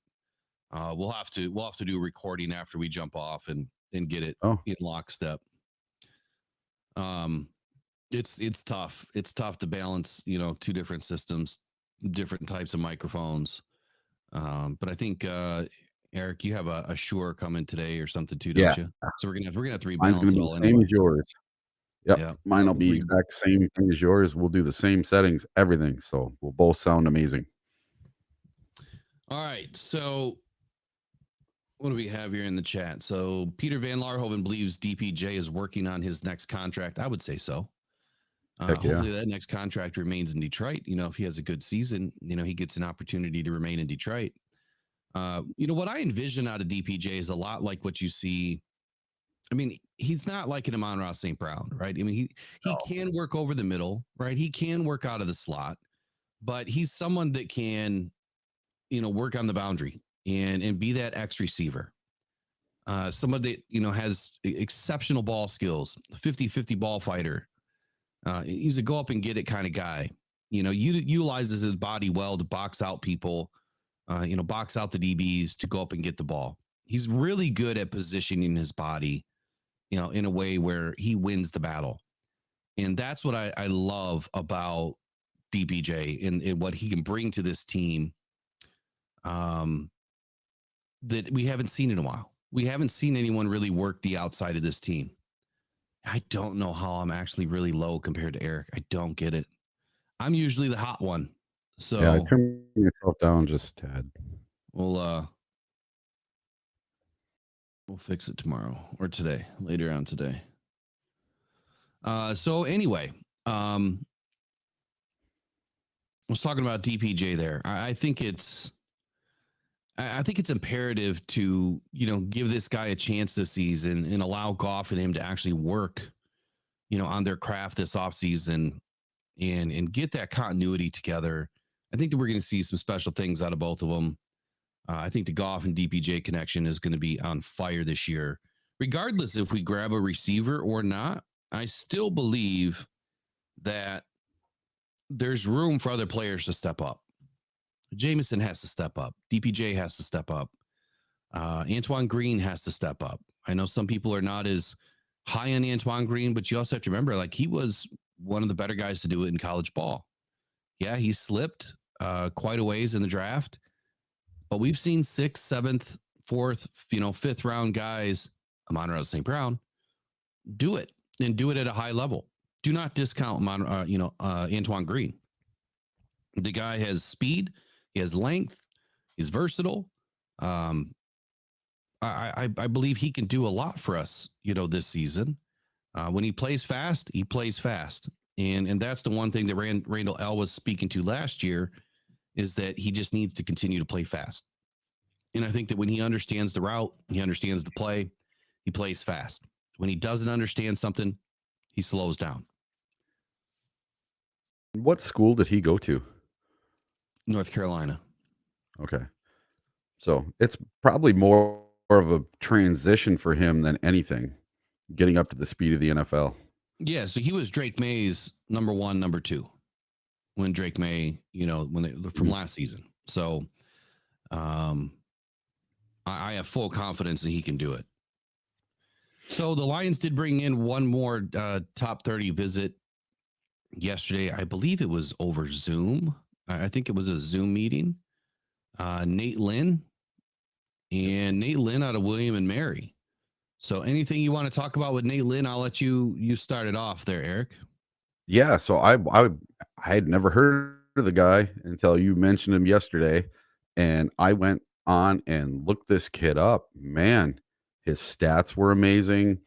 We'll have to do a recording after we jump off and get it in lockstep. It's tough. It's tough to balance, two different systems, different types of microphones. But I think Eric, you have a Shure coming today or something too, don't you? So we're gonna have to rebalance Mine's gonna be it all the same as yours. Yep. Yeah. Mine will be exact same thing as yours. We'll do the same settings, everything. So we'll both sound amazing. All right. So what do we have here in the chat? So Peter Van Larhoven believes DPJ is working on his next contract. I would say so. Hopefully that next contract remains in Detroit. If he has a good season, he gets an opportunity to remain in Detroit. What I envision out of DPJ is a lot like what you see. I mean, he's not like an Amon-Ra St. Brown, right? I mean, he can work over the middle, right? He can work out of the slot, but he's someone that can, work on the boundary and be that X receiver. Somebody that has exceptional ball skills, 50-50 ball fighter. He's a go up and get it kind of guy. Utilizes his body well to box out people, box out the DBs to go up and get the ball. He's really good at positioning his body, in a way where he wins the battle. And that's what I love about DPJ and what he can bring to this team, that we haven't seen in a while. We haven't seen anyone really work the outside of this team. I don't know how I'm actually really low compared to Eric. I don't get it. I'm usually the hot one. So Yeah, turn yourself down just a tad. We'll fix it tomorrow or today, later on today. So anyway, I was talking about DPJ there. I think it's imperative to, give this guy a chance this season and allow Goff and him to actually work, on their craft this offseason and get that continuity together. I think that we're going to see some special things out of both of them. I think the Goff and DPJ connection is going to be on fire this year. Regardless if we grab a receiver or not, I still believe that there's room for other players to step up. Jameson has to step up. DPJ has to step up. Antoine Green has to step up. I know some people are not as high on Antoine Green, but you also have to remember, he was one of the better guys to do it in college ball. Yeah, he slipped quite a ways in the draft, but we've seen 6th, 7th, 4th, 5th round guys, Amon-Ra St. Brown, do it and do it at a high level. Do not discount Antoine Green. The guy has speed, he has length, he's versatile. I believe he can do a lot for us, this season. When he plays fast, he plays fast. And that's the one thing that Randall L was speaking to last year, is that he just needs to continue to play fast. And I think that when he understands the route, he understands the play, he plays fast. When he doesn't understand something, he slows down. What school did he go to? North Carolina. Okay. So it's probably more of a transition for him than anything, getting up to the speed of the NFL. Yeah, so he was Drake May's number 1, number 2 when Drake May, from last season. So I have full confidence that he can do it. So the Lions did bring in one more top 30 visit yesterday. I believe it was over Zoom. I think it was a Zoom meeting. Nate Lynn out of William and Mary. So anything you want to talk about with Nate Lynn, I'll let you start it off there, Eric. Yeah, so I had never heard of the guy until you mentioned him yesterday, and I went on and looked this kid up. Man, his stats were amazing.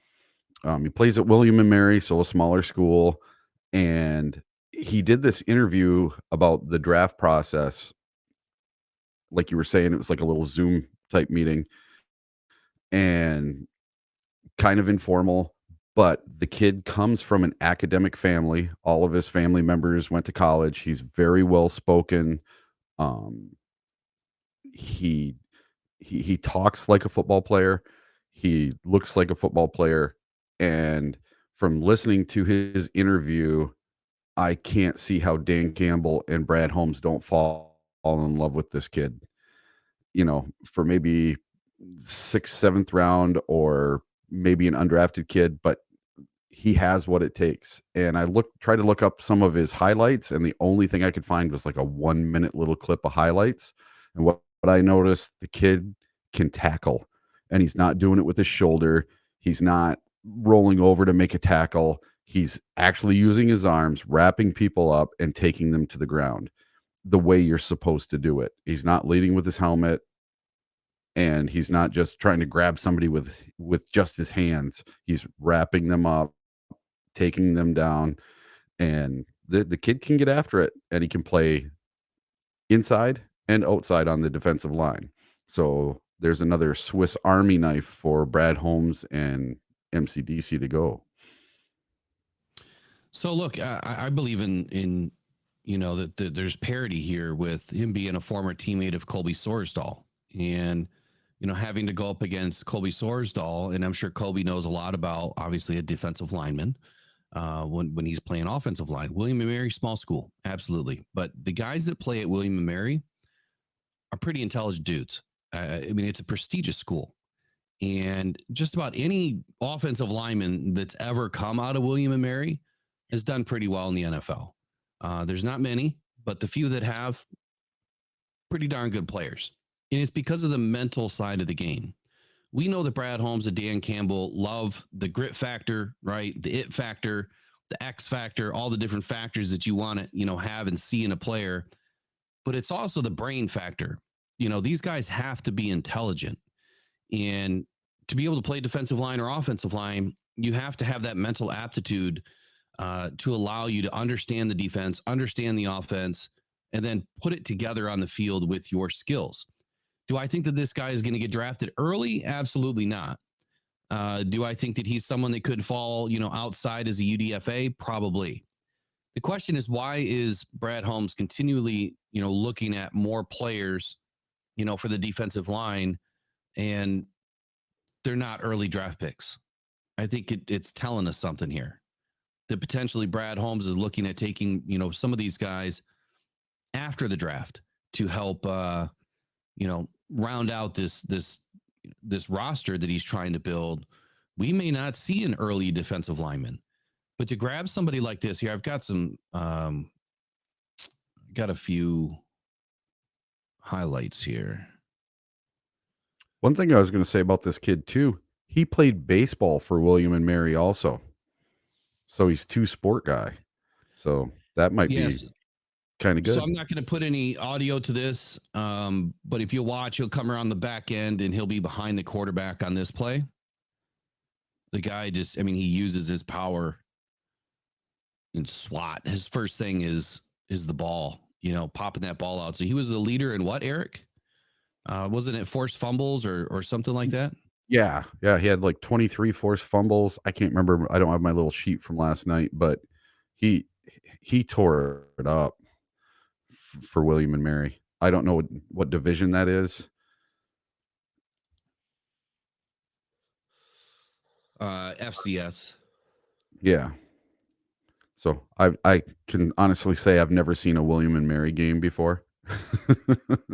He plays at William and Mary, so a smaller school, and he did this interview about the draft process. Like you were saying, it was like a little Zoom type meeting and kind of informal, but the kid comes from an academic family. All of his family members went to college. He's very well spoken. He talks like a football player. He looks like a football player. And from listening to his interview, I can't see how Dan Campbell and Brad Holmes don't fall in love with this kid, for maybe 6th, 7th round, or maybe an undrafted kid, but he has what it takes. And I tried to look up some of his highlights, and the only thing I could find was like a 1-minute little clip of highlights. And what I noticed, the kid can tackle, and he's not doing it with his shoulder. He's not rolling over to make a tackle. He's actually using his arms, wrapping people up and taking them to the ground the way you're supposed to do it. He's not leading with his helmet, and he's not just trying to grab somebody with just his hands. He's wrapping them up, taking them down, and the kid can get after it, and he can play inside and outside on the defensive line. So there's another Swiss Army knife for Brad Holmes and MCDC to go. So look, I believe in that there's parity here with him being a former teammate of Colby Sorsdahl. And having to go up against Colby Sorsdahl, and I'm sure Colby knows a lot about, obviously, a defensive lineman when he's playing offensive line. William & Mary, small school, absolutely. But the guys that play at William & Mary are pretty intelligent dudes. I mean, it's a prestigious school. And just about any offensive lineman that's ever come out of William & Mary has done pretty well in the NFL. There's not many, but the few that have, pretty darn good players. And it's because of the mental side of the game. We know that Brad Holmes and Dan Campbell love the grit factor, right? The it factor, the X factor, all the different factors that you want to, have and see in a player. But it's also the brain factor. These guys have to be intelligent. And to be able to play defensive line or offensive line, you have to have that mental aptitude to allow you to understand the defense, understand the offense, and then put it together on the field with your skills. Do I think that this guy is going to get drafted early? Absolutely not. Do I think that he's someone that could fall, outside as a UDFA? Probably. The question is, why is Brad Holmes continually, looking at more players, for the defensive line, and they're not early draft picks? I think it's telling us something here that potentially Brad Holmes is looking at taking, some of these guys after the draft to help, round out this roster that he's trying to build. We may not see an early defensive lineman, but to grab somebody like this here, I've got some, got a few highlights here. One thing I was going to say about this kid too, he played baseball for William & Mary also. So he's two-sport guy. So that might be kind of good. So I'm not going to put any audio to this, but if you watch, he'll come around the back end and he'll be behind the quarterback on this play. The guy he uses his power and swat. His first thing is the ball, popping that ball out. So he was the leader in what, Eric? Wasn't it forced fumbles or something like that? Yeah. He had like 23 forced fumbles. I can't remember. I don't have my little sheet from last night, but he tore it up for William & Mary. I don't know what division that is. FCS. Yeah. So I can honestly say I've never seen a William & Mary game before.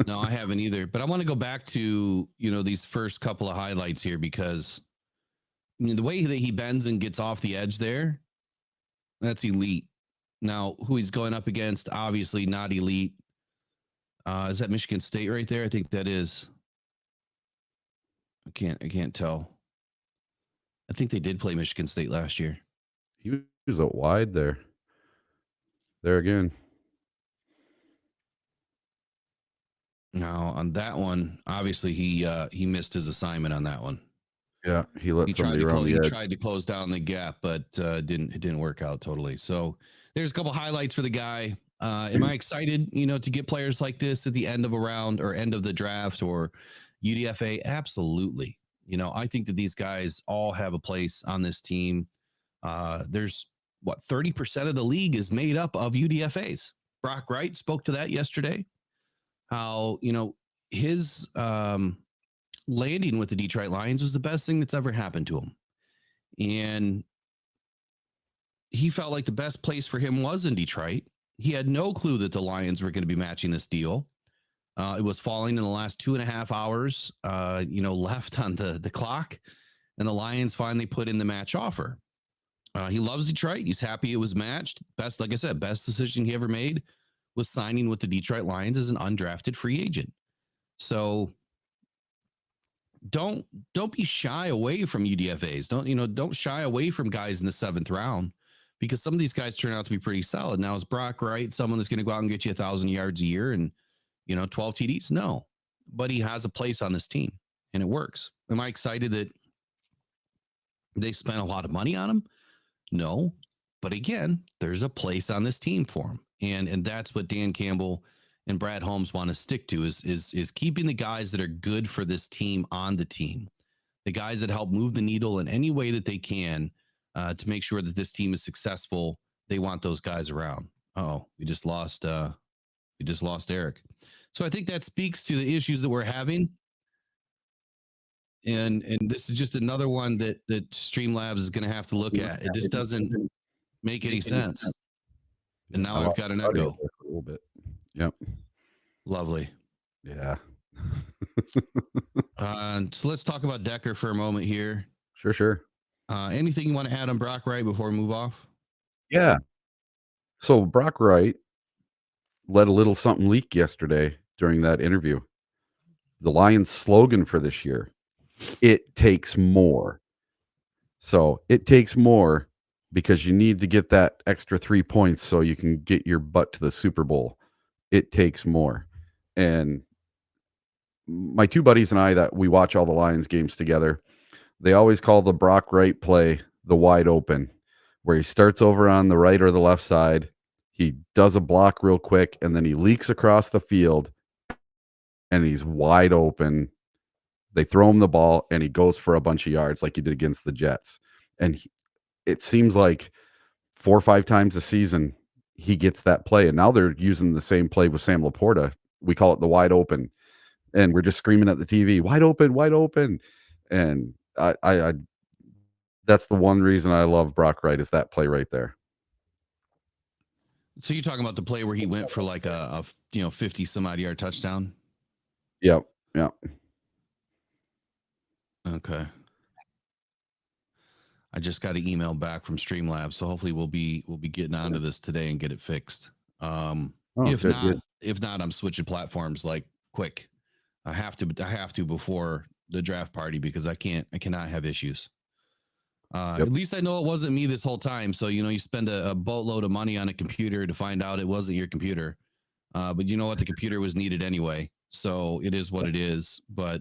No, I haven't either. But I want to go back to, these first couple of highlights here, because the way that he bends and gets off the edge there, that's elite. Now, who he's going up against, obviously not elite. Is that Michigan State right there? I think that is. I can't tell. I think they did play Michigan State last year. He was out wide there. There again. Now on that one, obviously he missed his assignment on that one. Yeah, he tried to close down the gap, but it didn't work out totally. So there's a couple highlights for the guy. Am I excited, to get players like this at the end of a round or end of the draft or UDFA? Absolutely. I think that these guys all have a place on this team. There's 30% of the league is made up of UDFAs. Brock Wright spoke to that yesterday. How, his landing with the Detroit Lions was the best thing that's ever happened to him. And he felt like the best place for him was in Detroit. He had no clue that the Lions were going to be matching this deal. It was falling in the last 2.5 hours, left on the clock. And the Lions finally put in the match offer. He loves Detroit. He's happy it was matched. Best decision he ever made was signing with the Detroit Lions as an undrafted free agent. So don't be shy away from UDFAs. Don't shy away from guys in the 7th round, because some of these guys turn out to be pretty solid. Now, is Brock Wright someone that's going to go out and get you 1,000 yards a year and 12 TDs? No, but he has a place on this team and it works. Am I excited that they spent a lot of money on him? No, but again, there's a place on this team for him. And that's what Dan Campbell and Brad Holmes want to stick to is keeping the guys that are good for this team on the team, the guys that help move the needle in any way that they can to make sure that this team is successful. They want those guys around. We just lost Eric. So I think that speaks to the issues that we're having. And this is just another one that Streamlabs is going to have to look at. It just doesn't make any sense. And now I've got an echo. A little bit. Yep. Lovely. Yeah. So let's talk about Decker for a moment here. Sure. Anything you want to add on Brock Wright before we move off? Yeah. So Brock Wright let a little something leak yesterday during that interview. The Lions' slogan for this year, it takes more. So it takes more because you need to get that extra 3 points so you can get your butt to the Super Bowl. It takes more. And my two buddies and I that we watch all the Lions games together, they always call the Brock Wright play the wide open, where he starts over on the right or the left side. He does a block real quick, and then he leaks across the field, and he's wide open. They throw him the ball, and he goes for a bunch of yards like he did against the Jets. And it seems like 4 or 5 times a season he gets that play. And now they're using the same play with Sam Laporta. We call it the wide open. And we're just screaming at the TV, wide open, wide open. And I that's the one reason I love Brock Wright is that play right there. So you're talking about the play where he went for like a 50 some odd yard touchdown? Yep. Okay. I just got an email back from Streamlabs, so hopefully we'll be getting onto this today and get it fixed. If not, I'm switching platforms like quick. I have to before the draft party because I cannot have issues. At least I know it wasn't me this whole time. So, you spend a boatload of money on a computer to find out it wasn't your computer. But you know what? The computer was needed anyway. So it is what it is. But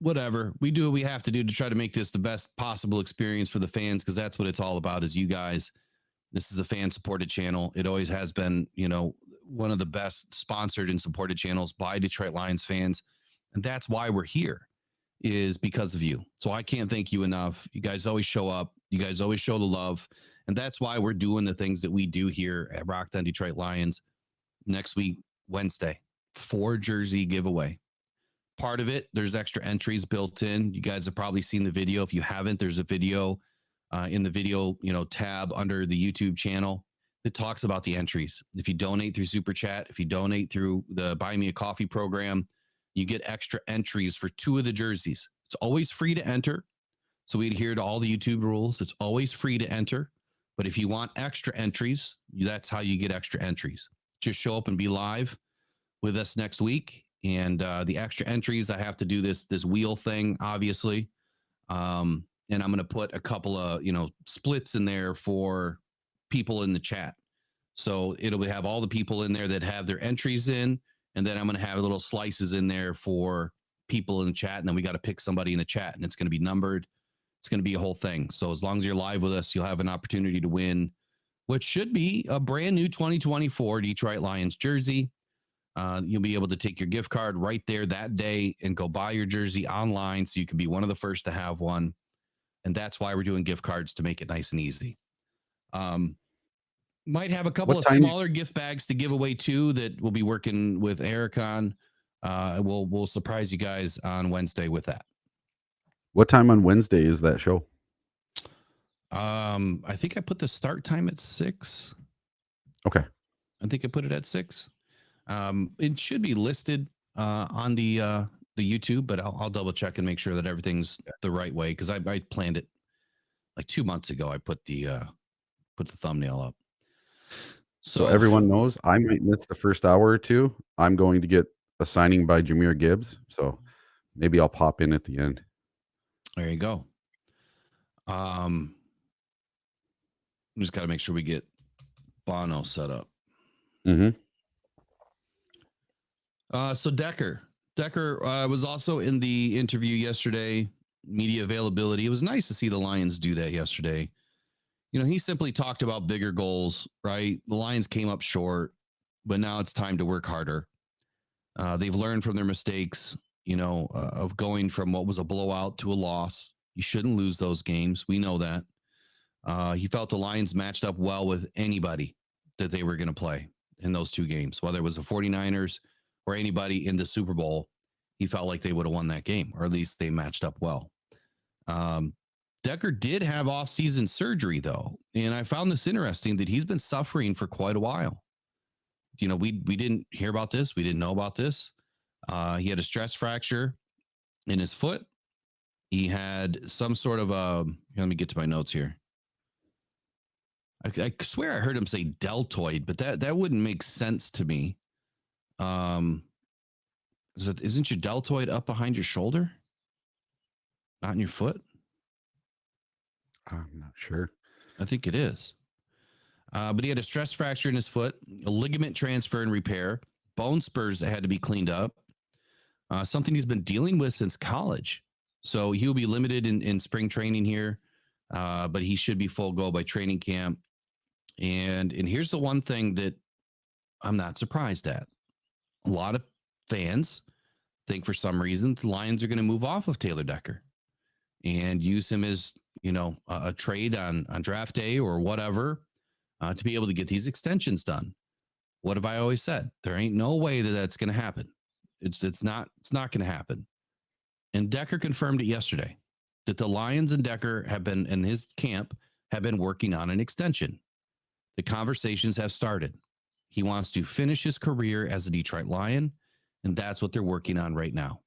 whatever. We do what we have to do to try to make this the best possible experience for the fans, because that's what it's all about is you guys. This is a fan-supported channel. It always has been, one of the best sponsored and supported channels by Detroit Lions fans. And that's why we're here, is because of you. So I can't thank you enough. You guys always show up. You guys always show the love. And that's why we're doing the things that we do here at Rocked on Detroit Lions. Next week, Wednesday, 4 jersey giveaway. Part of it, there's extra entries built in. You guys have probably seen the video. If you haven't, there's a video in the video, tab under the YouTube channel that talks about the entries. If you donate through Super Chat, if you donate through the Buy Me a Coffee program, you get extra entries for 2 of the jerseys. It's always free to enter. So we adhere to all the YouTube rules. It's always free to enter. But if you want extra entries, that's how you get extra entries. Just show up and be live with us next week. And the extra entries, I have to do this wheel thing, obviously. And I'm going to put a couple of, splits in there for people in the chat. So it'll have all the people in there that have their entries in. And then I'm going to have little slices in there for people in the chat. And then we got to pick somebody in the chat, and it's going to be numbered. It's going to be a whole thing. So as long as you're live with us, you'll have an opportunity to win what should be a brand new 2024 Detroit Lions jersey. You'll be able to take your gift card right there that day and go buy your jersey online, so you can be one of the first to have one. And that's why we're doing gift cards, to make it nice and easy. Might have a couple of smaller gift bags to give away too that we'll be working with Eric on. We'll surprise you guys on Wednesday with that. What time on Wednesday is that show? I think I put the start time at 6. Okay. I think I put it at 6. It should be listed on the YouTube, but I'll double check and make sure that everything's the right way, because I planned it like 2 months ago. I put the thumbnail up. So everyone knows I might miss the first hour or two. I'm going to get a signing by Jahmyr Gibbs, so maybe I'll pop in at the end. There you go. We just got to make sure we get Bono set up. Mm-hmm. So Decker was also in the interview yesterday, media availability. It was nice to see the Lions do that yesterday. He simply talked about bigger goals, right? The Lions came up short, but now it's time to work harder. They've learned from their mistakes, of going from what was a blowout to a loss. You shouldn't lose those games. We know that. He felt the Lions matched up well with anybody that they were going to play in those 2 games, whether it was the 49ers or anybody in the Super Bowl. he felt like they would have won that game, or at least they matched up well. Decker did have offseason surgery, though, and I found this interesting that he's been suffering for quite a while. You know, we didn't hear about this. We didn't know about this. He had a stress fracture in his foot. He had some sort of let me get to my notes here. I swear I heard him say deltoid, but that wouldn't make sense to me. Isn't your deltoid up behind your shoulder? Not in your foot? I'm not sure. I think it is. But he had a stress fracture in his foot, a ligament transfer and repair, bone spurs that had to be cleaned up, something he's been dealing with since college. So he'll be limited in spring training here, but he should be full go by training camp. And here's the one thing that I'm not surprised at. A lot of fans think for some reason the Lions are going to move off of Taylor Decker and use him as, a trade on draft day or whatever to be able to get these extensions done. What have I always said? There ain't no way that that's going to happen. It's not going to happen. And Decker confirmed it yesterday that the Lions and Decker have been in his camp have been working on an extension. The conversations have started. He wants to finish his career as a Detroit Lion, and that's what they're working on right now.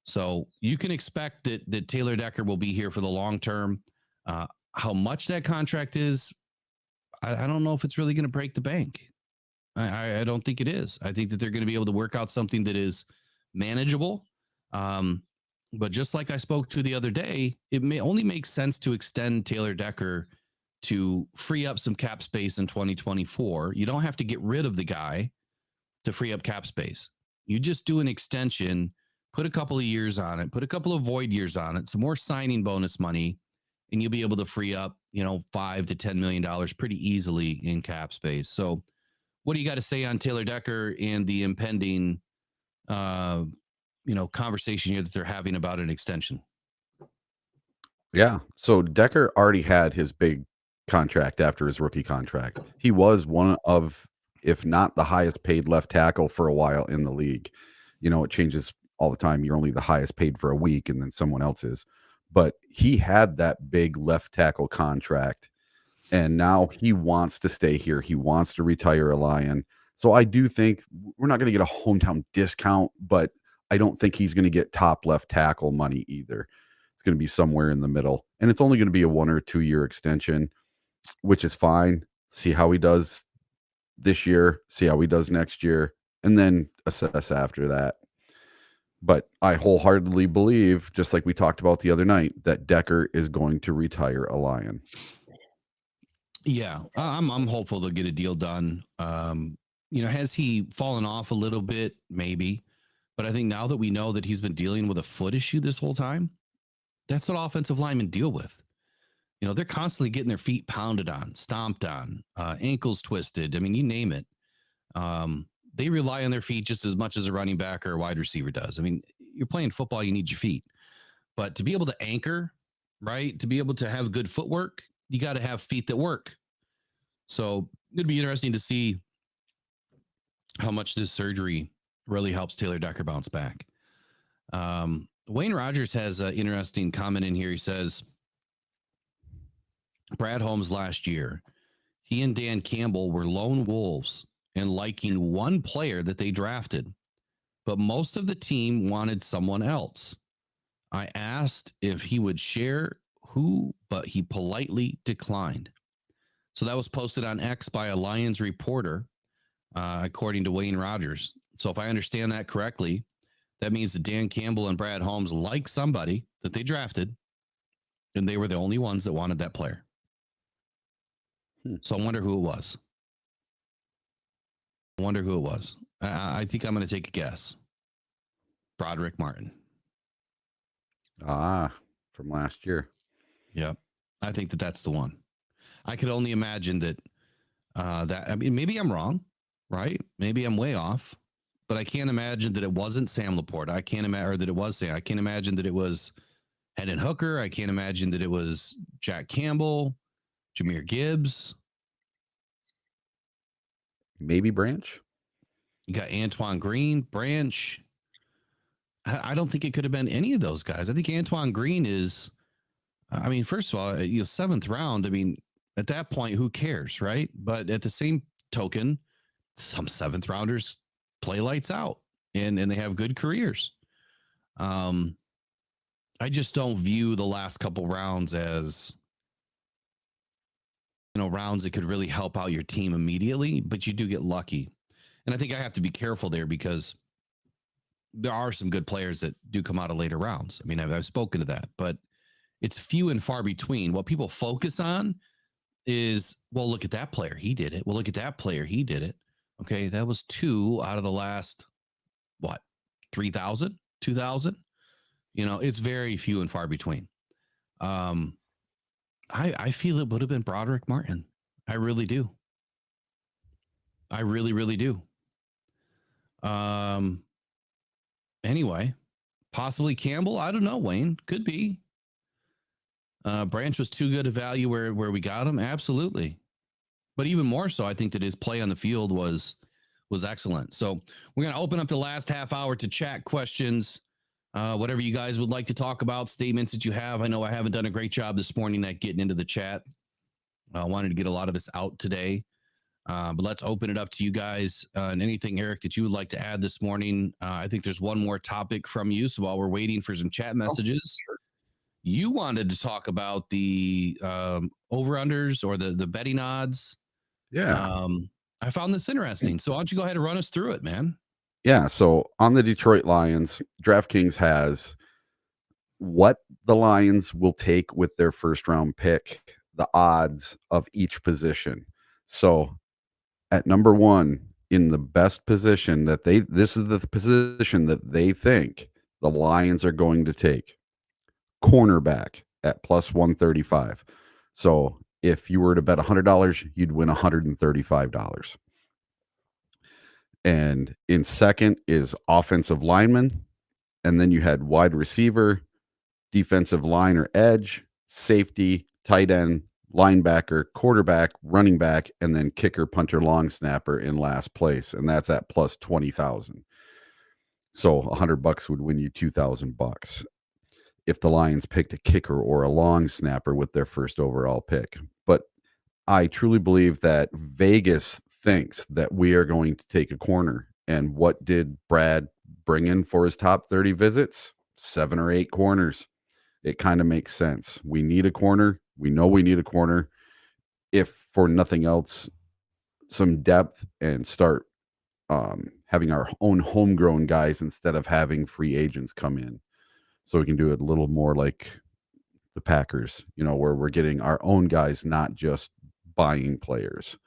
So you can expect that Taylor Decker will be here for the long term. How much that contract is, I don't know if it's really going to break the bank. I don't think it is. I think that they're going to be able to work out something that is manageable. But just like I spoke to the other day, it may only make sense to extend Taylor Decker to free up some cap space in 2024. You don't have to get rid of the guy to free up cap space. You just do an extension, put a couple of years on it, put a couple of void years on it, some more signing bonus money, and you'll be able to free up, $5 to $10 million pretty easily in cap space. So what do you got to say on Taylor Decker and the impending, conversation here that they're having about an extension? Yeah. So Decker already had his big contract after his rookie contract. He was one of, if not the highest paid left tackle for a while in the league. It changes all the time. You're only the highest paid for a week and then someone else is. But he had that big left tackle contract and now he wants to stay here. He wants to retire a Lion. So I do think we're not going to get a hometown discount, but I don't think he's going to get top left tackle money either. It's going to be somewhere in the middle. And it's only going to be a 1 or 2 year extension, which is fine. See how he does this year, see how he does next year, and then assess after that. But I wholeheartedly believe, just like we talked about the other night, that Decker is going to retire a Lion. Yeah, I'm hopeful they'll get a deal done. Has he fallen off a little bit? Maybe. But I think now that we know that he's been dealing with a foot issue this whole time, that's what offensive linemen deal with. They're constantly getting their feet pounded on, stomped on, ankles twisted. I mean, you name it. They rely on their feet just as much as a running back or a wide receiver does. I mean, you're playing football, you need your feet. But to be able to anchor, right, to be able to have good footwork, you got to have feet that work. So it'd be interesting to see how much this surgery really helps Taylor Decker bounce back. Wayne Rogers has an interesting comment in here. He says, Brad Holmes last year, he and Dan Campbell were lone wolves and liking one player that they drafted, but most of the team wanted someone else. I asked if he would share who, but he politely declined. So that was posted on X by a Lions reporter, according to Wayne Rogers. So if I understand that correctly, that means that Dan Campbell and Brad Holmes like somebody that they drafted, and they were the only ones that wanted that player. So I wonder who it was. I think I'm going to take a guess. Broderick Martin. From last year. Yep. I think that's the one. I could only imagine that, maybe I'm wrong, right? Maybe I'm way off, but I can't imagine that it wasn't Sam Laporta. I can't imagine, or that it was Sam. I can't imagine that it was Hendon Hooker. I can't imagine that it was Jack Campbell, Jahmyr Gibbs. Maybe Branch. You got Antoine Green, Branch. I don't think it could have been any of those guys. I think Antoine Green is, I mean, first of all, 7th round. I mean, at that point, who cares, right? But at the same token, some 7th rounders play lights out and they have good careers. I just don't view the last couple rounds as, rounds that could really help out your team immediately, but you do get lucky. And I think I have to be careful there because there are some good players that do come out of later rounds. I mean, I've spoken to that, but it's few and far between. What people focus on is, well, look at that player. He did it. Well, look at that player. He did it. Okay. That was 2 out of the last, 3,000, 2,000? It's very few and far between. I feel it would have been Broderick Martin. I really do. I really, really do. Anyway, possibly Campbell. I don't know, Wayne. Could be. Branch was too good a value where we got him. Absolutely. But even more so, I think that his play on the field was excellent. So we're going to open up the last half hour to chat questions. Whatever you guys would like to talk about, statements that you have. I know I haven't done a great job this morning at getting into the chat. I wanted to get a lot of this out today. But let's open it up to you guys. And anything, Eric, that you would like to add this morning. I think there's one more topic from you. So while we're waiting for some chat messages, Sure. You wanted to talk about the over-unders or the betting odds. Yeah. I found this interesting. So why don't you go ahead and run us through it, man? Yeah. So on the Detroit Lions, DraftKings has what the Lions will take with their first round pick, the odds of each position. So at number 1, in the best position this is the position that they think the Lions are going to take, cornerback at plus 135. So if you were to bet $100, you'd win $135. And in second is offensive lineman. And then you had wide receiver, defensive line or edge, safety, tight end, linebacker, quarterback, running back, and then kicker, punter, long snapper in last place. And that's at plus 20,000. So $100 would win you $2,000 if the Lions picked a kicker or a long snapper with their first overall pick. But I truly believe that Vegas thinks that we are going to take a corner. And what did Brad bring in for his top 30 visits? 7 or 8 corners. It kind of makes sense. We need a corner. We know we need a corner. If for nothing else, some depth and start having our own homegrown guys instead of having free agents come in. So we can do it a little more like the Packers, where we're getting our own guys, not just buying players.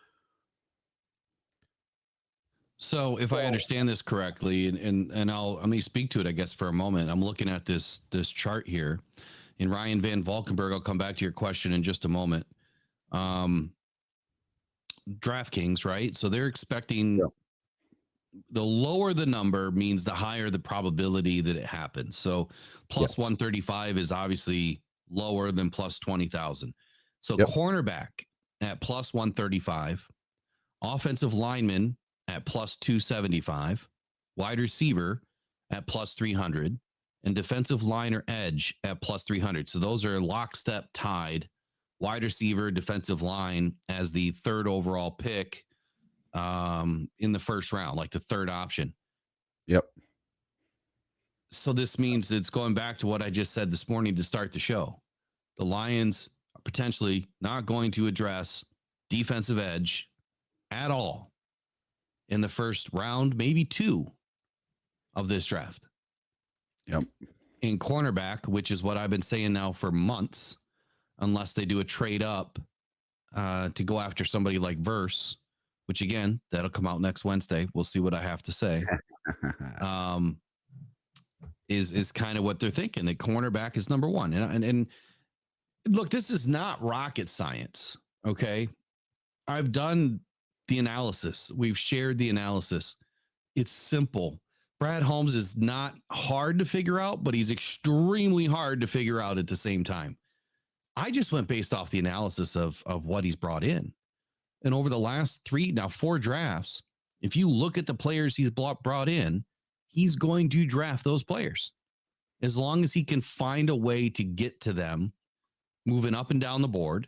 So if I understand this correctly, and let me speak to it, I guess, for a moment. I'm looking at this chart here. And Ryan Van Valkenburg, I'll come back to your question in just a moment. DraftKings, right? So they're expecting the lower the number means the higher the probability that it happens. So plus 135 is obviously lower than plus 20,000. So cornerback at plus 135, offensive lineman at plus 275, wide receiver at plus 300, and defensive line or edge at plus 300. So those are lockstep tied, wide receiver, defensive line as the third overall pick in the first round, like the third option. Yep. So this means it's going back to what I just said this morning to start the show. The Lions are potentially not going to address defensive edge at all in the first round, maybe 2 of this draft. Yep. In cornerback, which is what I've been saying now for months, unless they do a trade up to go after somebody like Verse, which again, that'll come out next Wednesday. We'll see what I have to say. Is kind of what they're thinking. That cornerback is number 1. And look, this is not rocket science. Okay. I've done the analysis. We've shared the analysis. It's simple. Brad Holmes is not hard to figure out, but he's extremely hard to figure out at the same time. I just went based off the analysis of what he's brought in. And over the last 4 drafts, if you look at the players he's brought in, he's going to draft those players. As long as he can find a way to get to them, moving up and down the board,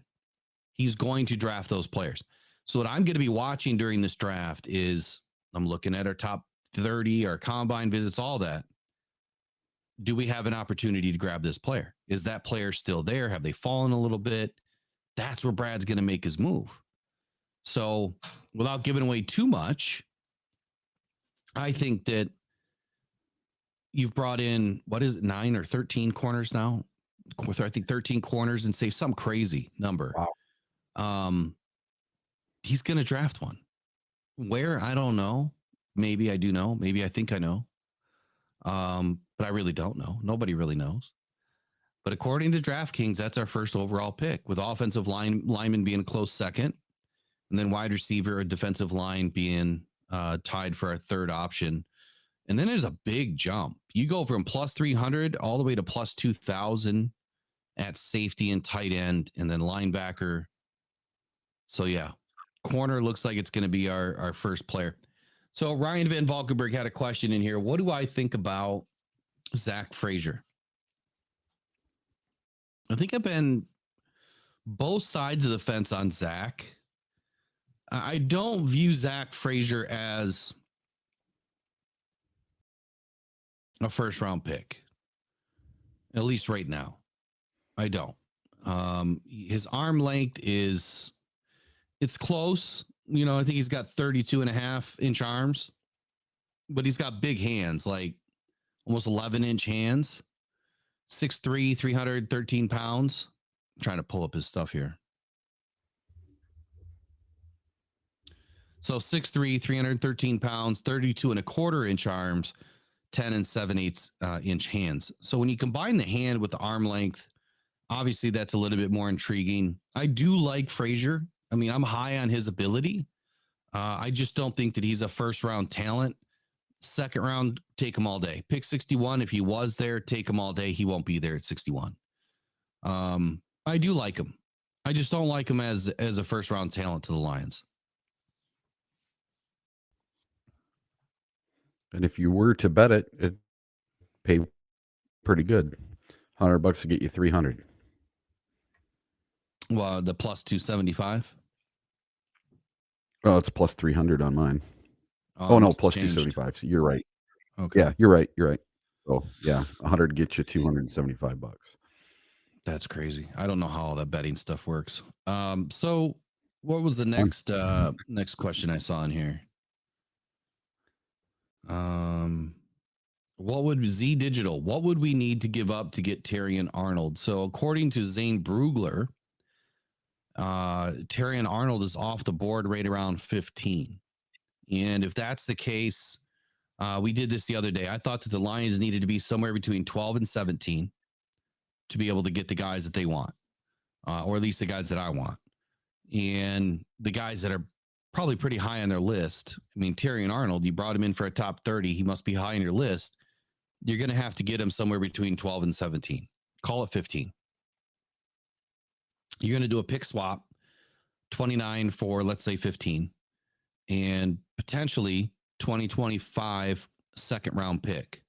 he's going to draft those players. So what I'm going to be watching during this draft is I'm looking at our top 30, our combine visits, all that. Do we have an opportunity to grab this player? Is that player still there? Have they fallen a little bit? That's where Brad's going to make his move. So without giving away too much, I think that you've brought in, what is it, 9 or 13 corners now? I think 13 corners and save some crazy number. Wow. He's going to draft one. Where? I don't know. Maybe I do know. Maybe I think I know. But I really don't know. Nobody really knows. But according to DraftKings, that's our first overall pick, with offensive lineman being a close second, and then wide receiver or defensive line being tied for our third option. And then there's a big jump. You go from plus 300 all the way to plus 2,000 at safety and tight end, and then linebacker. So yeah, corner looks like it's going to be our first player. So Ryan Van Valkenburg had a question in here. What do I think about Zach Frazier? I think I've been both sides of the fence on Zach. I don't view Zach Frazier as a first round pick, at least right now. I don't. His arm length it's close. You know, I think he's got 32.5-inch arms, but he's got big hands, like almost 11-inch hands. 6'3", 313 pounds. I'm trying to pull up his stuff here. So 6'3", 313 pounds, 32.25-inch arms, 10 7/8 inch hands. So when you combine the hand with the arm length, obviously that's a little bit more intriguing. I do like Frazier. I mean, I'm high on his ability. I just don't think that he's a first round talent. Second round, take him all day. Pick 61. If he was there, take him all day. He won't be there at 61. I do like him. I just don't like him as a first round talent to the Lions. And if you were to bet it, it'd pay pretty good. $100 to get you 300. Well, the plus 275. Oh, it's plus 300 on mine. Oh no, plus 275. So you're right. Okay. Yeah, you're right. You're right. So yeah, 100 gets you $275. That's crazy. I don't know how all that betting stuff works. So what was the next next question I saw in here? What would Z Digital? What would we need to give up to get Terrion Arnold? So according to Zane Brugler, Terrion Arnold is off the board right around 15. And if that's the case, we did this the other day. I thought that the Lions needed to be somewhere between 12 and 17 to be able to get the guys that they want, or at least the guys that I want. And the guys that are probably pretty high on their list. I mean, Terrion Arnold, you brought him in for a top 30. He must be high on your list. You're going to have to get him somewhere between 12 and 17. Call it 15. You're going to do a pick swap, 29 for, let's say, 15, and potentially 2025 second round pick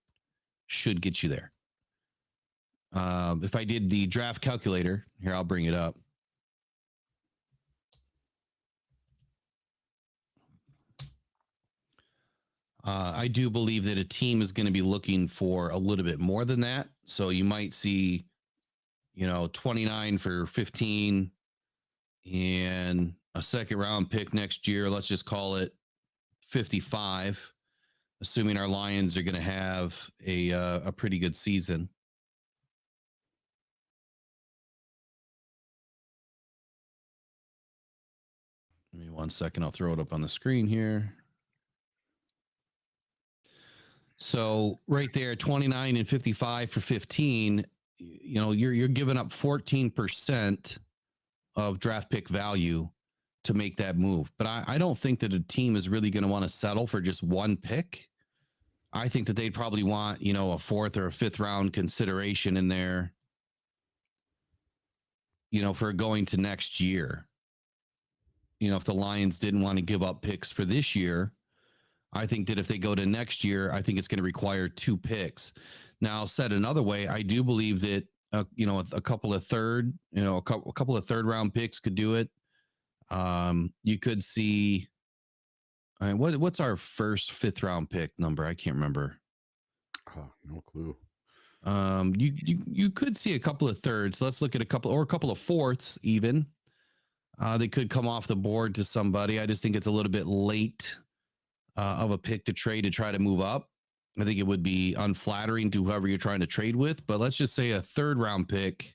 should get you there. If I did the draft calculator, here, I'll bring it up. I do believe that a team is going to be looking for a little bit more than that. So you might see, 29 for 15 and a second round pick next year. Let's just call it 55, assuming our Lions are going to have a pretty good season. Give me 1 second. I'll throw it up on the screen here. So right there, 29 and 55 for 15, you're giving up 14% of draft pick value to make that move. But I don't think that a team is really going to want to settle for just one pick. I think that they'd probably want, a fourth or a fifth round consideration in there, for going to next year. If the Lions didn't want to give up picks for this year, I think that if they go to next year, I think it's going to require 2 picks. Now, said another way, I do believe that a couple of third round picks could do it. You could see. I mean, what's our first 5th round pick number? I can't remember. Oh, no clue. You could see a couple of thirds. Let's look at a couple of fourths even. They could come off the board to somebody. I just think it's a little bit late of a pick to trade to try to move up. I think it would be unflattering to whoever you're trying to trade with. But let's just say a 3rd round pick,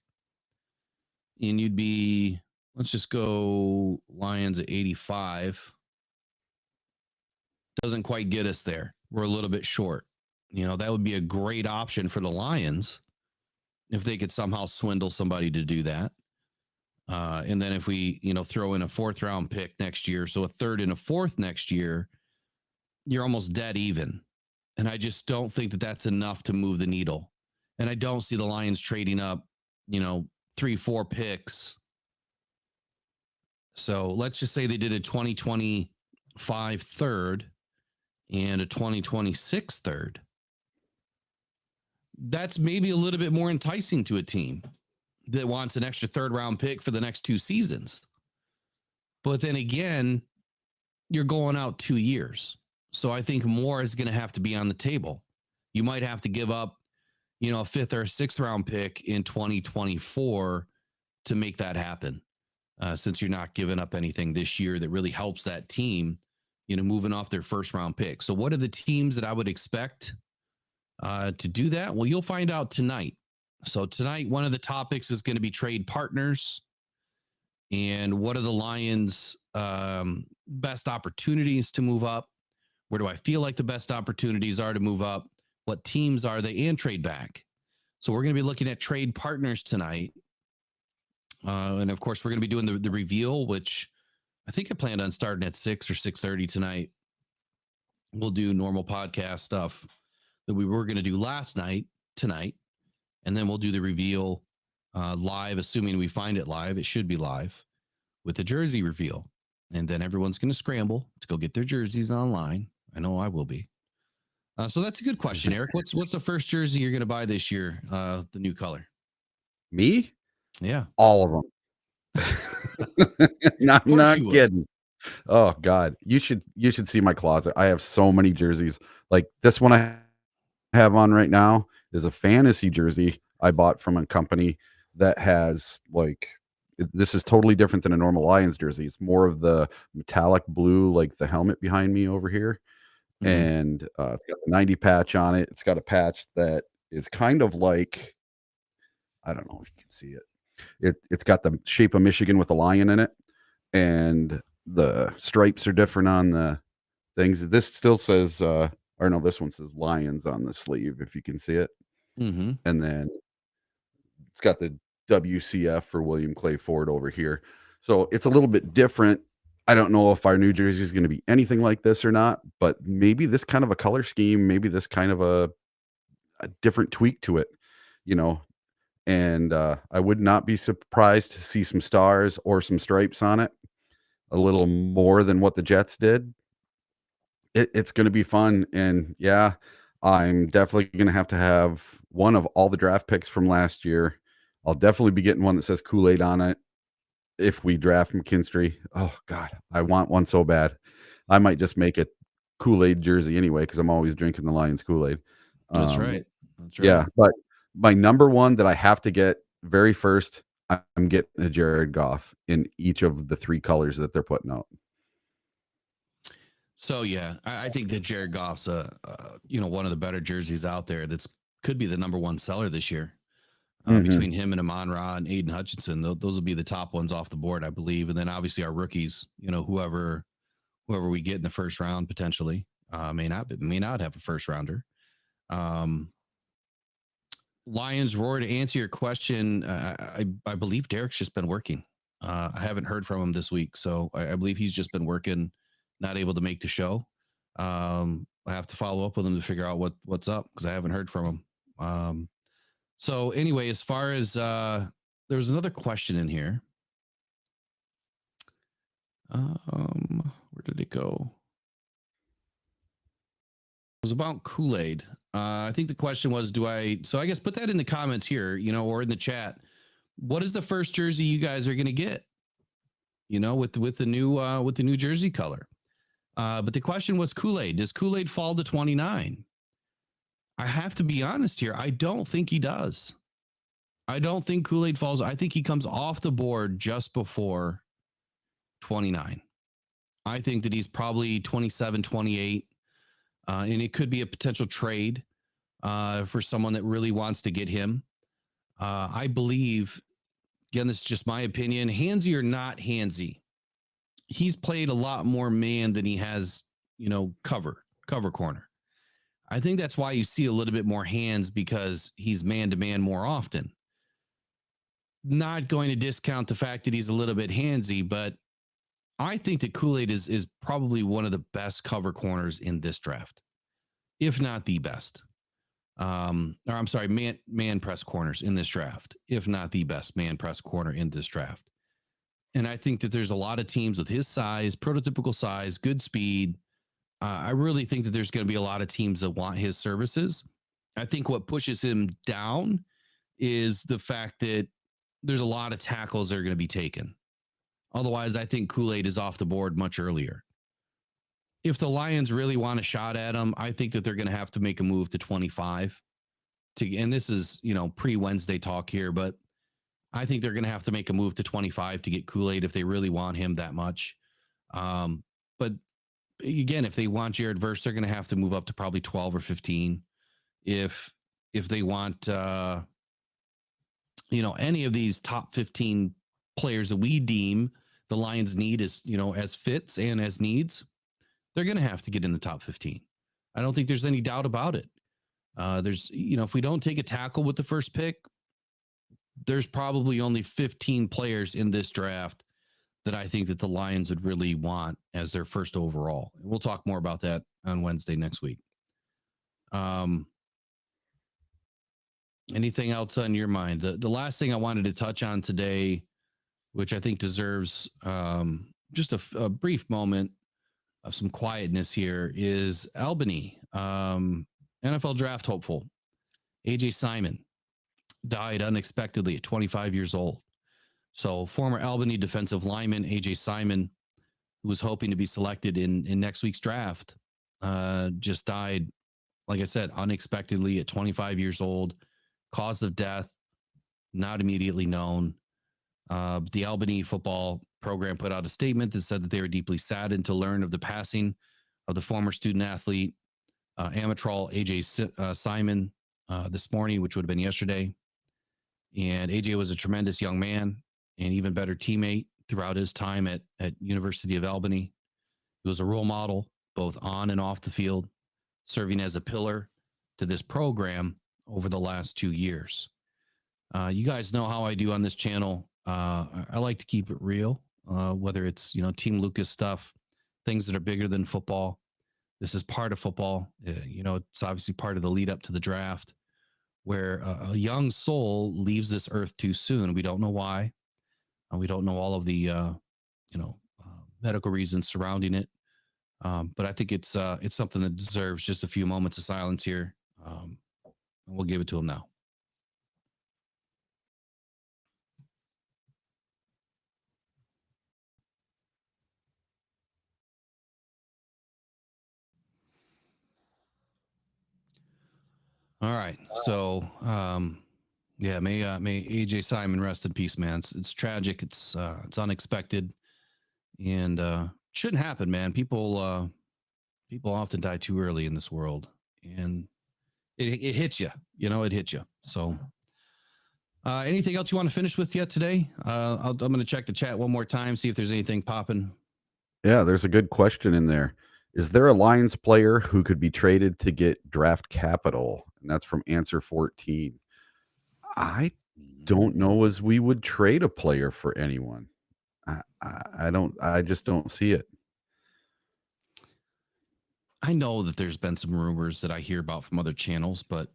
and you'd be, let's just go Lions at 85. Doesn't quite get us there. We're a little bit short. That would be a great option for the Lions if they could somehow swindle somebody to do that. And then if we, throw in a 4th round pick next year, so a 3rd and a 4th next year, you're almost dead even. And I just don't think that that's enough to move the needle. And I don't see the Lions trading up, 3-4 picks. So let's just say they did a 2025 3rd and a 2026 3rd. That's maybe a little bit more enticing to a team that wants an extra 3rd round pick for the next 2 seasons. But then again, you're going out 2 years. So I think more is going to have to be on the table. You might have to give up, a 5th or 6th round pick in 2024 to make that happen. Since you're not giving up anything this year that really helps that team, moving off their 1st round pick. So what are the teams that I would expect to do that? Well, you'll find out tonight. So tonight, one of the topics is going to be trade partners and what are the Lions' best opportunities to move up? Where do I feel like the best opportunities are to move up? What teams are they, and trade back? So we're going to be looking at trade partners tonight. And of course, we're going to be doing the reveal, which I think I planned on starting at 6 or 6:30 tonight. We'll do normal podcast stuff that we were going to do last night, tonight. And then we'll do the reveal live, assuming we find it live. It should be live with the jersey reveal. And then everyone's going to scramble to go get their jerseys online. I know I will be. So that's a good question, Eric. What's the first jersey you're going to buy this year? The new color. Me? Yeah. All of them. not kidding. Oh God. You should see my closet. I have so many jerseys. Like this one I have on right now is a fantasy jersey I bought from a company that has this is totally different than a normal Lions jersey. It's more of the metallic blue, like the helmet behind me over here. Mm-hmm. And it's got the 90 patch on it. It's got a patch that is kind of like, I don't know if you can see it. It's got the shape of Michigan with a lion in it. And the stripes are different on the things. This still says, this one says Lions on the sleeve, if you can see it. Mm-hmm. And then it's got the WCF for William Clay Ford over here. So it's a little bit different. I don't know if our new jersey is going to be anything like this or not, but maybe this kind of a color scheme, maybe this kind of a different tweak to it, and I would not be surprised to see some stars or some stripes on it, a little more than what the Jets did. It's going to be fun. And yeah, I'm definitely going to have one of all the draft picks from last year. I'll definitely be getting one that says Kool-Aid on it if we draft McKinstry. Oh God, I want one so bad. I might just make a Kool-Aid jersey anyway, because I'm always drinking the Lions Kool-Aid. That's right. Yeah, but my number one that I have to get very first, I'm getting a Jared Goff in each of the 3 colors that they're putting out. So yeah, I think that Jared Goff's one of the better jerseys out there. Could be the number 1 seller this year. Between him and Amon-Ra and Aiden Hutchinson, those will be the top ones off the board, I believe. And then obviously our rookies, whoever we get in the first round potentially may not have a first rounder. Lions Roar, to answer your question, I believe Derek's just been working. I haven't heard from him this week, so I believe he's just been working, not able to make the show. I have to follow up with him to figure out what's up, because I haven't heard from him. So anyway, as far as there was another question in here. Where did it go? was about Kool-Aid. I think the question was, so I guess put that in the comments here, or in the chat. What is the first jersey you guys are going to get? With the new jersey color. But the question was Kool-Aid. Does Kool-Aid fall to 29? I have to be honest here. I don't think he does. I don't think Kool-Aid falls. I think he comes off the board just before 29. I think that he's probably 27, 28. And it could be a potential trade for someone that really wants to get him. I believe, again, this is just my opinion, handsy or not handsy, he's played a lot more man than he has, cover corner. I think that's why you see a little bit more hands, because he's man to man more often. Not going to discount the fact that he's a little bit handsy, but I think that Kool-Aid is probably one of the best cover corners in this draft, if not the best. Man press corners in this draft, if not the best man press corner in this draft. And I think that there's a lot of teams with his size, prototypical size, good speed. I really think that there's going to be a lot of teams that want his services. I think what pushes him down is the fact that there's a lot of tackles that are going to be taken. Otherwise, I think Kool-Aid is off the board much earlier. If the Lions really want a shot at him, I think that they're going to have to make a move to 25. And this is, pre-Wednesday talk here, but I think they're going to have to make a move to 25 to get Kool-Aid if they really want him that much. But again, if they want Jared Verse, they're going to have to move up to probably 12 or 15. If they want, any of these top 15 players that we deem the Lions need as fits and as needs, they're going to have to get in the top 15. I don't think there's any doubt about it. If we don't take a tackle with the first pick, there's probably only 15 players in this draft that I think that the Lions would really want as their first overall. We'll talk more about that on Wednesday next week. Anything else on your mind? The last thing I wanted to touch on today, which I think deserves just a brief moment of some quietness here, is Albany, NFL draft hopeful, AJ Simon, died unexpectedly at 25 years old. So former Albany defensive lineman AJ Simon, who was hoping to be selected in next week's draft, just died, like I said, unexpectedly at 25 years old. Cause of death not immediately known. The Albany football program put out a statement that said that they were deeply saddened to learn of the passing of the former student athlete, Amatral AJ Simon, this morning, which would have been yesterday. And AJ was a tremendous young man, an even better teammate throughout his time at University of Albany. He was a role model, both on and off the field, serving as a pillar to this program over the last 2 years. You guys know how I do on this channel. I like to keep it real, whether it's, Team Lucas stuff, things that are bigger than football. This is part of football. It's obviously part of the lead up to the draft, where a young soul leaves this earth too soon. We don't know why. We don't know all of the, medical reasons surrounding it. But I think it's something that deserves just a few moments of silence here. And we'll give it to him now. All right. So, may AJ Simon rest in peace, man. It's tragic. It's unexpected, and shouldn't happen, man. People often die too early in this world, and it hits you. It hits you. So, anything else you want to finish with yet today? I'm going to check the chat one more time, see if there's anything popping. Yeah, there's a good question in there. Is there a Lions player who could be traded to get draft capital? And that's from answer 14. I don't know as we would trade a player for anyone. I just don't see it. I know that there's been some rumors that I hear about from other channels, but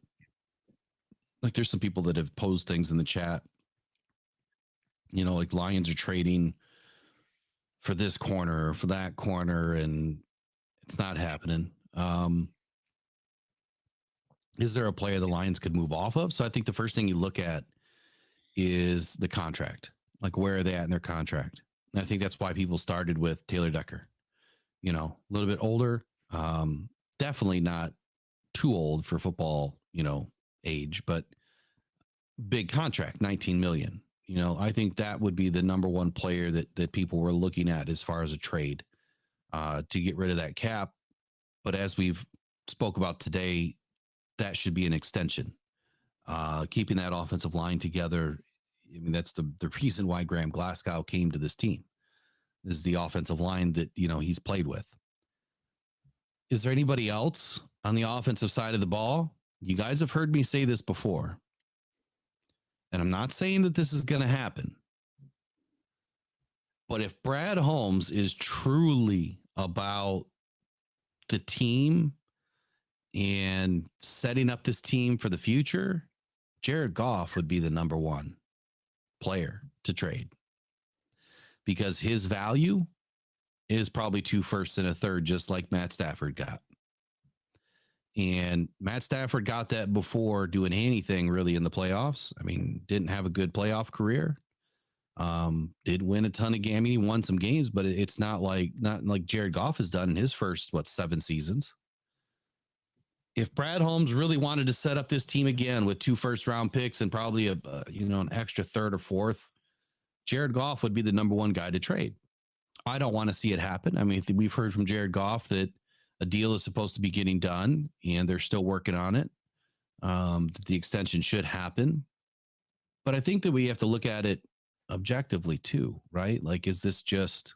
like there's some people that have posed things in the chat. Like Lions are trading for this corner or for that corner, and it's not happening. Is there a player the Lions could move off of? So I think the first thing you look at is the contract. Like, where are they at in their contract? And I think that's why people started with Taylor Decker. You know, a little bit older, definitely not too old for football, you know, age, but big contract, 19 million. You know, I think that would be the number one player that people were looking at as far as a trade to get rid of that cap. But as we've spoke about today, that should be an extension. Keeping that offensive line together. I mean, that's the reason why Graham Glasgow came to this team. This is the offensive line that, you know, he's played with. Is there anybody else on the offensive side of the ball? You guys have heard me say this before. And I'm not saying that this is going to happen. But if Brad Holmes is truly about the team and setting up this team for the future, Jared Goff would be the number one player to trade, because his value is probably 2 firsts and a third, just like Matt Stafford got. And Matt Stafford got that before doing anything really in the playoffs. I mean, didn't have a good playoff career. Did win a ton of games. I mean, he won some games, but it's not like Jared Goff has done in his first, 7 seasons. If Brad Holmes really wanted to set up this team again with 2 first-round picks and probably an extra third or fourth, Jared Goff would be the number one guy to trade. I don't want to see it happen. I mean, we've heard from Jared Goff that a deal is supposed to be getting done and they're still working on it. The extension should happen. But I think that we have to look at it objectively too, right? Like, is this just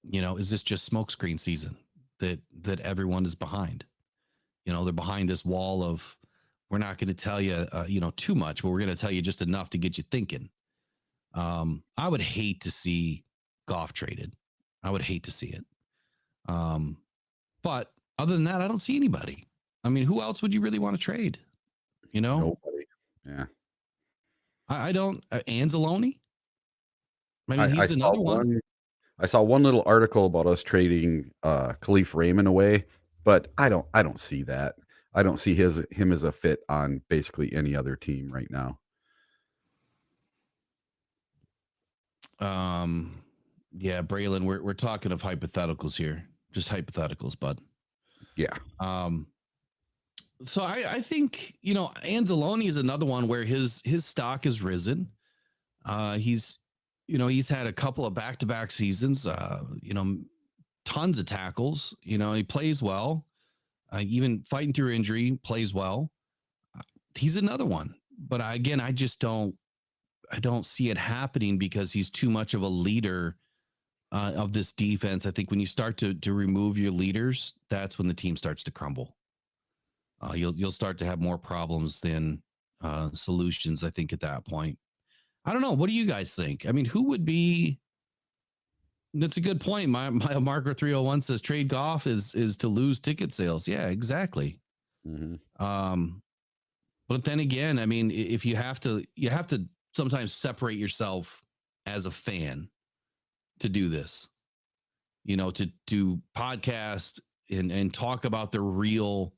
smokescreen season that everyone is behind? You know, they're behind this wall of, we're not going to tell you, too much, but we're going to tell you just enough to get you thinking. I would hate to see Goff traded. I would hate to see it. But other than that, I don't see anybody. I mean, who else would you really want to trade? You know, Nobody. Yeah. I don't. Anzalone. I mean, he's another one. I saw one little article about us trading Khalif Raymond away, but I don't see that. I don't see him as a fit on basically any other team right now. Yeah, Braylon, we're talking of hypotheticals here, just hypotheticals, bud. Yeah. So I think, Anzalone is another one where his stock has risen. He's had a couple of back-to-back seasons, tons of tackles. He plays well, even fighting through injury, plays well. He's another one, but I don't see it happening because he's too much of a leader of this defense. I think when you start to remove your leaders, that's when the team starts to crumble. You'll start to have more problems than solutions, I think, at that point. I don't know. What do you guys think? I mean, who would be? That's a good point. My marker 301 says trade Goff is to lose ticket sales. Yeah, exactly. Mm-hmm. But then again, I mean, if you have to sometimes separate yourself as a fan to do this, to podcast and talk about the real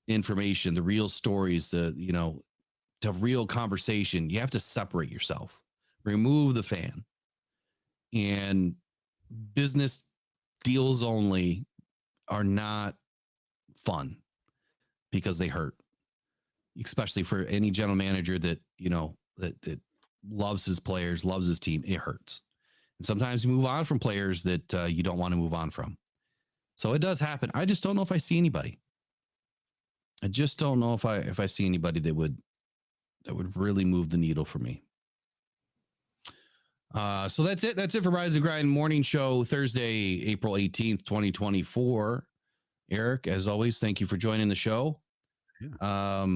information, the real stories, to have real conversation. You have to separate yourself, remove the fan, and business deals only are not fun because they hurt, especially for any general manager that loves his players, loves his team. It hurts. And sometimes you move on from players that you don't want to move on from. So it does happen. I just don't know if I see anybody. I just don't know if I see anybody that would really move the needle for me. So that's it. That's it for Rise and Grind Morning Show, Thursday, April 18th, 2024. Eric, as always, thank you for joining the show. Yeah.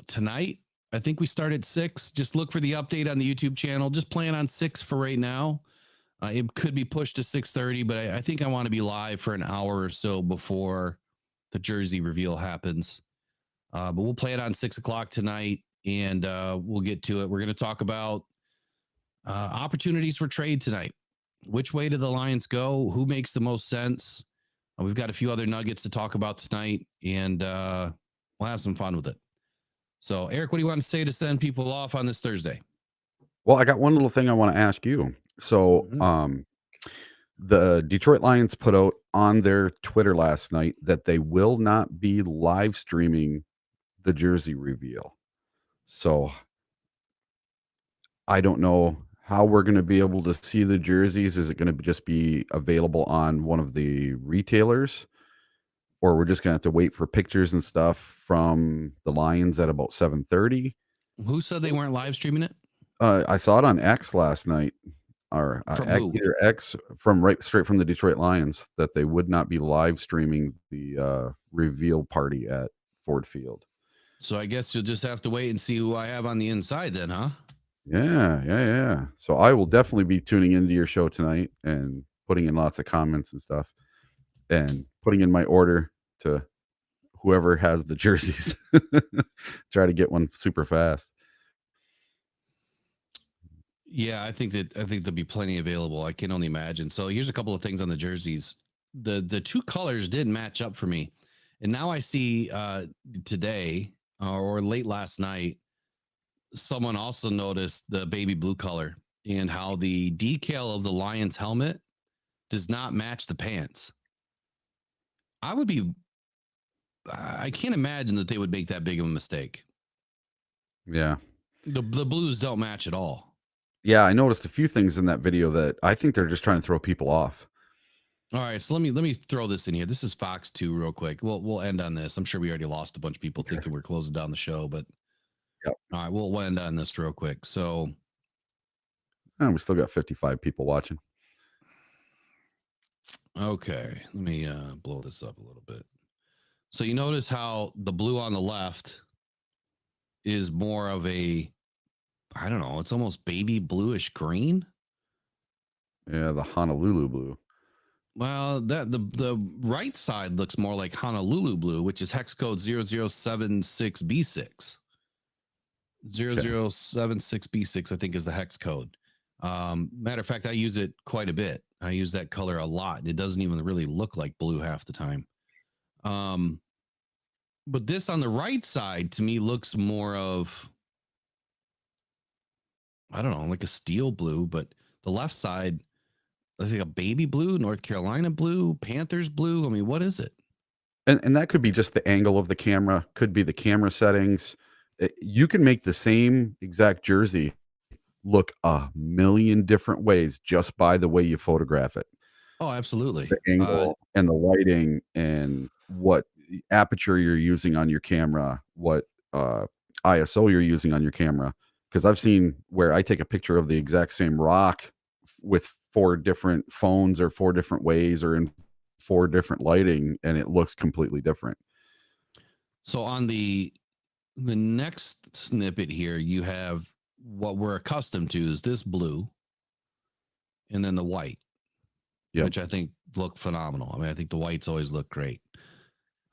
Tonight, I think we start at 6. Just look for the update on the YouTube channel. Just plan on 6 for right now. It could be pushed to 6:30, but I think I want to be live for an hour or so before the jersey reveal happens. But we'll play it on 6 o'clock tonight, and we'll get to it. We're going to talk about opportunities for trade tonight. Which way do the Lions go? Who makes the most sense? We've got a few other nuggets to talk about tonight, and we'll have some fun with it. So, Eric, what do you want to say to send people off on this Thursday? Well, I got one little thing I want to ask you. So, the Detroit Lions put out on their Twitter last night that they will not be live streaming the jersey reveal. So I don't know how we're going to be able to see the jerseys. Is it going to just be available on one of the retailers, or we're just going to have to wait for pictures and stuff from the Lions at about 7:30? Who said they weren't live streaming it? I saw it on X last night, or either X straight from the Detroit Lions, that they would not be live streaming the reveal party at Ford Field. So I guess you'll just have to wait and see who I have on the inside then, huh? Yeah. So I will definitely be tuning into your show tonight and putting in lots of comments and stuff, and putting in my order to whoever has the jerseys. Try to get one super fast. Yeah, I think there'll be plenty available. I can only imagine. So here's a couple of things on the jerseys. The two colors didn't match up for me, and now I see today or late last night, someone also noticed the baby blue color and how the decal of the Lions helmet does not match the pants. I can't imagine that they would make that big of a mistake. Yeah. The blues don't match at all. Yeah, I noticed a few things in that video that I think they're just trying to throw people off. All right, so let me throw this in here. This is Fox 2 real quick. We'll end on this. I'm sure we already lost a bunch of people thinking we're closing down the show, but yep. All right, we'll end on this real quick. So we still got 55 people watching. Okay, let me blow this up a little bit. So you notice how the blue on the left is more of a, I don't know, it's almost baby bluish green. Yeah, the Honolulu blue. Well, that the right side looks more like Honolulu blue, which is hex code 0076B6. 0076B6, I think, is the hex code. Matter of fact, I use it quite a bit. I use that color a lot, and it doesn't even really look like blue half the time. But this on the right side to me looks more of, I don't know, like a steel blue, but the left side looks like a baby blue, North Carolina blue, Panthers blue. I mean, what is it? And that could be just the angle of the camera, could be the camera settings. You can make the same exact jersey look a million different ways just by the way you photograph it. Oh, absolutely. The angle and the lighting and what aperture you're using on your camera, what ISO you're using on your camera. Because I've seen where I take a picture of the exact same rock with 4 different phones or 4 different ways or in 4 different lighting, and it looks completely different. So on the next snippet here, you have what we're accustomed to is this blue and then the white, which I think look phenomenal. I mean, I think the whites always look great.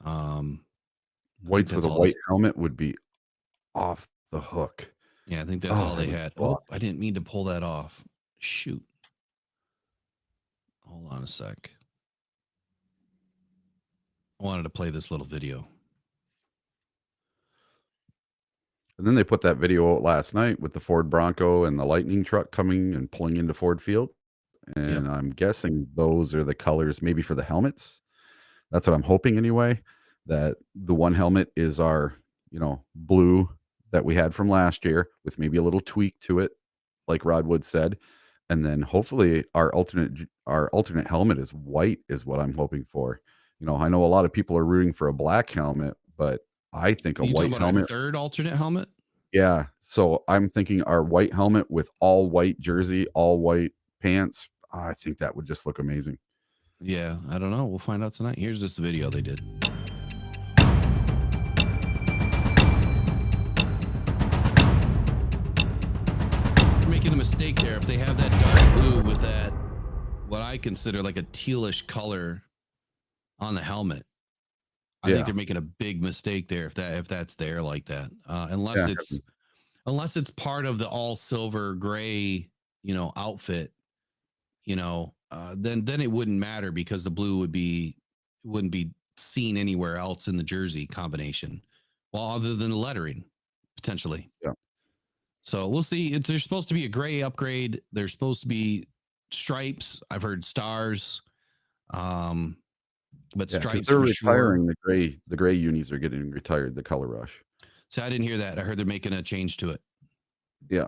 Whites with a white helmet would be off the hook. Yeah, I think that's all they had. Oh, I didn't mean to pull that off. Shoot. Hold on a sec. I wanted to play this little video. And then they put that video out last night with the Ford Bronco and the Lightning truck coming and pulling into Ford Field. And I'm guessing those are the colors maybe for the helmets. That's what I'm hoping anyway, that the one helmet is our, blue that we had from last year with maybe a little tweak to it, like Rod Wood said. And then hopefully our alternate helmet is white is what I'm hoping for. I know a lot of people are rooting for a black helmet, but I think a white helmet. A third alternate helmet? Yeah. So I'm thinking our white helmet with all white jersey, all white pants. I think that would just look amazing. Yeah. I don't know. We'll find out tonight. Here's this video they did. They're making a mistake there. If they have that dark blue with that, what I consider like a tealish color on the helmet, I think they're making a big mistake there if that's there like that. Unless it's part of the all silver gray, outfit, then it wouldn't matter because the blue would be wouldn't be seen anywhere else in the jersey combination. Well, other than the lettering, potentially. Yeah. So we'll see. There's supposed to be a gray upgrade. There's supposed to be stripes. I've heard stars. But stripes they're for retiring sure. the gray unis are getting retired, the color rush. So I didn't hear that. I heard they're making a change to it. Yeah.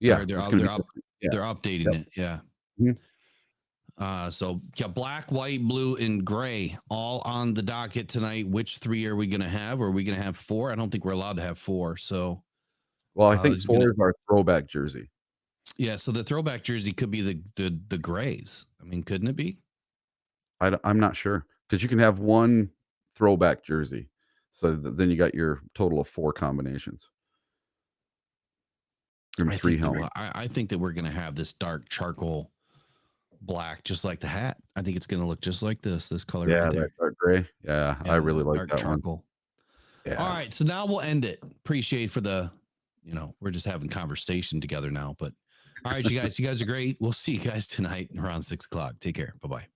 They're Yeah. updating it. Yeah. Mm-hmm. So yeah, black, white, blue, and gray all on the docket tonight. Which 3 are we going to have? Or are we going to have 4? I don't think we're allowed to have 4. So, well, I think 4 is our throwback jersey. Yeah. So the throwback jersey could be the grays. I mean, couldn't it be? I'm not sure, because you can have 1 throwback jersey. So then you got your total of 4 combinations. And 3 helmets. I think that we're going to have this dark charcoal black, just like the hat. I think it's going to look just like this color right there. That dark gray. Yeah, I really like dark that charcoal. one. Yeah. All right, so now we'll end it. Appreciate for the, we're just having conversation together now. But all right, you guys are great. We'll see you guys tonight around 6 o'clock. Take care. Bye-bye.